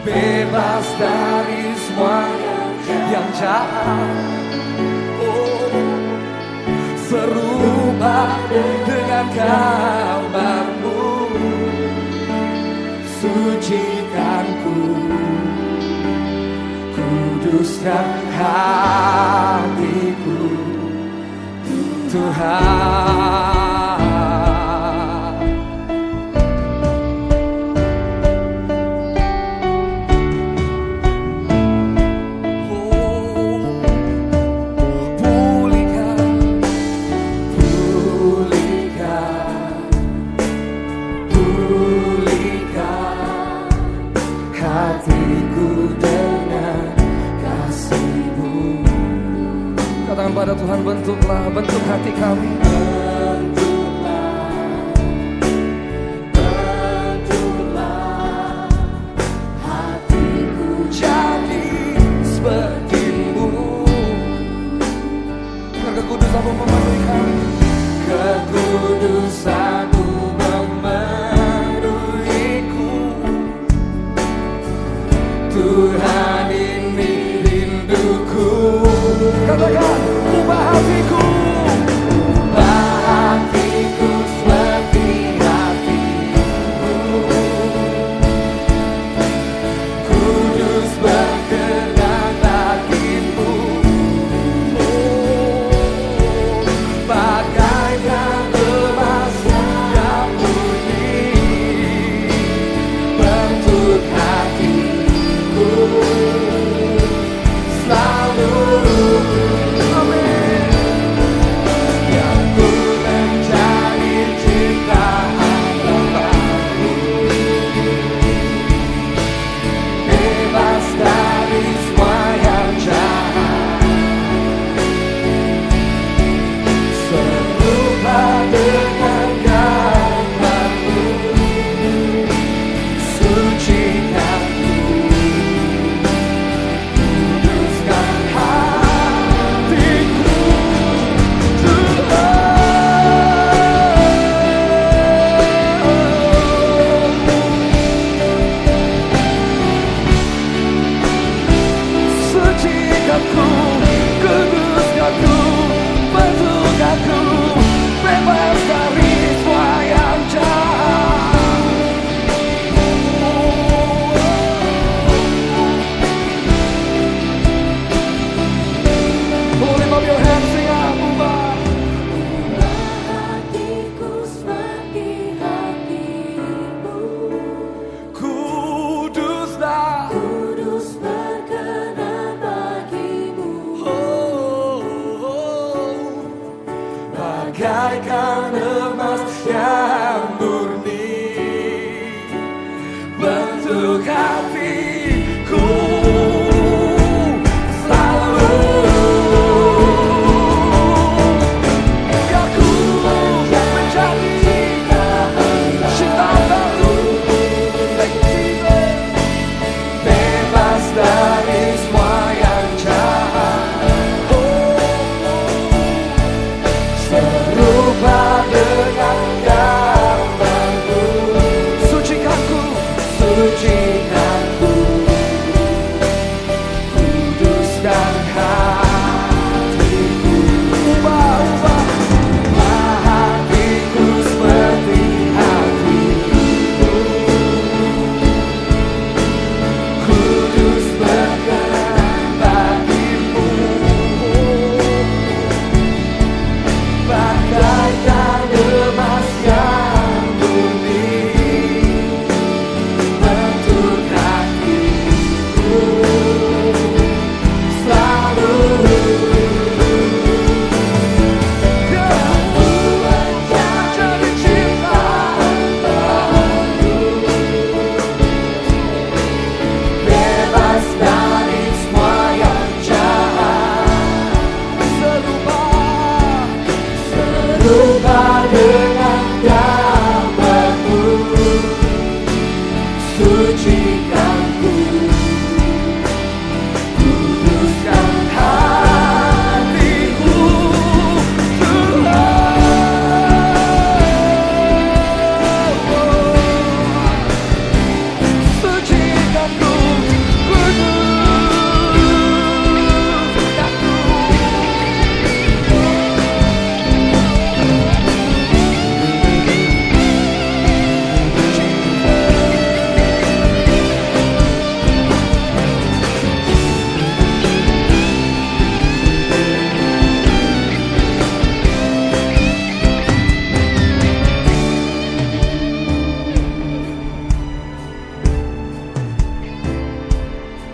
Bebas dari semua yang jahat, serupa dengan kabarmu, sucikanku, kuduskan hatiku, Tuhan. hatiku dengan kasih-Mu. Katakan pada Tuhan, bentuklah, bentuk hati kami. Bentuklah hatiku jadi seperti-Mu. Biar kekudusan-Mu memenuhi kami. Kekudusan-Mu memenuhiku. Tuhan, ini rinduku. Katakan, ubah hatiku. Ubah hatiku seperti hati-Mu. Kudus berkenan bagi-Mu. Bagaikan emas yang murni, bentuk hatiku selalu. Yang ku menjadi ciptaan baru, bebas dari semua yang jahat, serupa dengan gambar-Mu, sucikan ku, kuduskan hatiku, Tuhan. Sucikan ku, kuduskan ku, bentukkan ku, bebas dari semua yang jahat. Oh, lift up your hands, sing out, ubah. Hatiku seperti hati-Mu. Kuduslah. Kudus berkenan bagi-Mu. Bagaikan emas yang murni, bentuk hatiku selalu. Biar ku menjadi ciptaan baru. Thank you, Jesus. Bebas dari semua yang jahat, serupa dengan gambar-Mu. Sucikan ku, Sucikan ku, kuduskan hatiku. ubah, ubah. Ubah hatiku seperti hati-Mu. Kudus berkenan bagi-Mu. Bagaikan emas yang murni, bentuk hatiku selalu. Aku menjadi ciptaan baru, bebas dari semua yang jahat, serupa dengan gambar-Mu. Sucikan ku, kuduskan hatiku, Tuhan. Sucikan ku, kuduskan ku.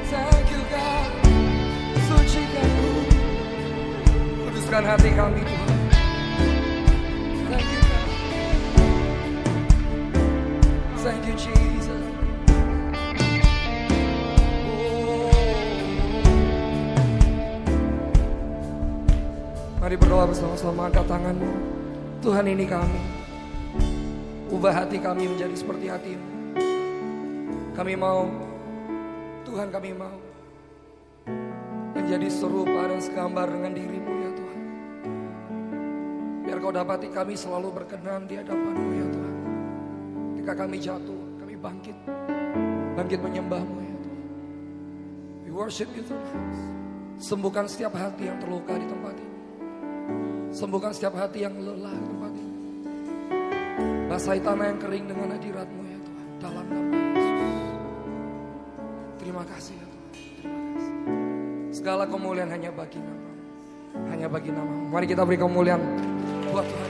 Thank you, God. Sucikan ku, kuduskan hati kami, Tuhan. Thank you, God. Thank you, Jesus. Mari berdoa bersama-sama, angkat tanganmu. Tuhan, ini kami. Ubah hati kami menjadi seperti hati-Mu. Kami mau, Tuhan, kami mau menjadi serupa dan segambar dengan diri-Mu ya Tuhan. Biar Kau dapati kami selalu berkenan di hadapan-Mu ya Tuhan. Ketika kami jatuh, kami bangkit menyembah-Mu ya Tuhan. We worship You Tuhan. Sembuhkan setiap hati yang terluka di tempat ini. Sembuhkan setiap hati yang lelah di tempat ini. Basahi tanah yang kering dengan hadirat-Mu ya Tuhan. Dalam nama Yesus. Terima kasih ya Tuhan. Terima kasih. Segala kemuliaan hanya bagi nama-Mu. Hanya bagi nama-Mu. Mari kita beri kemuliaan buat Tuhan.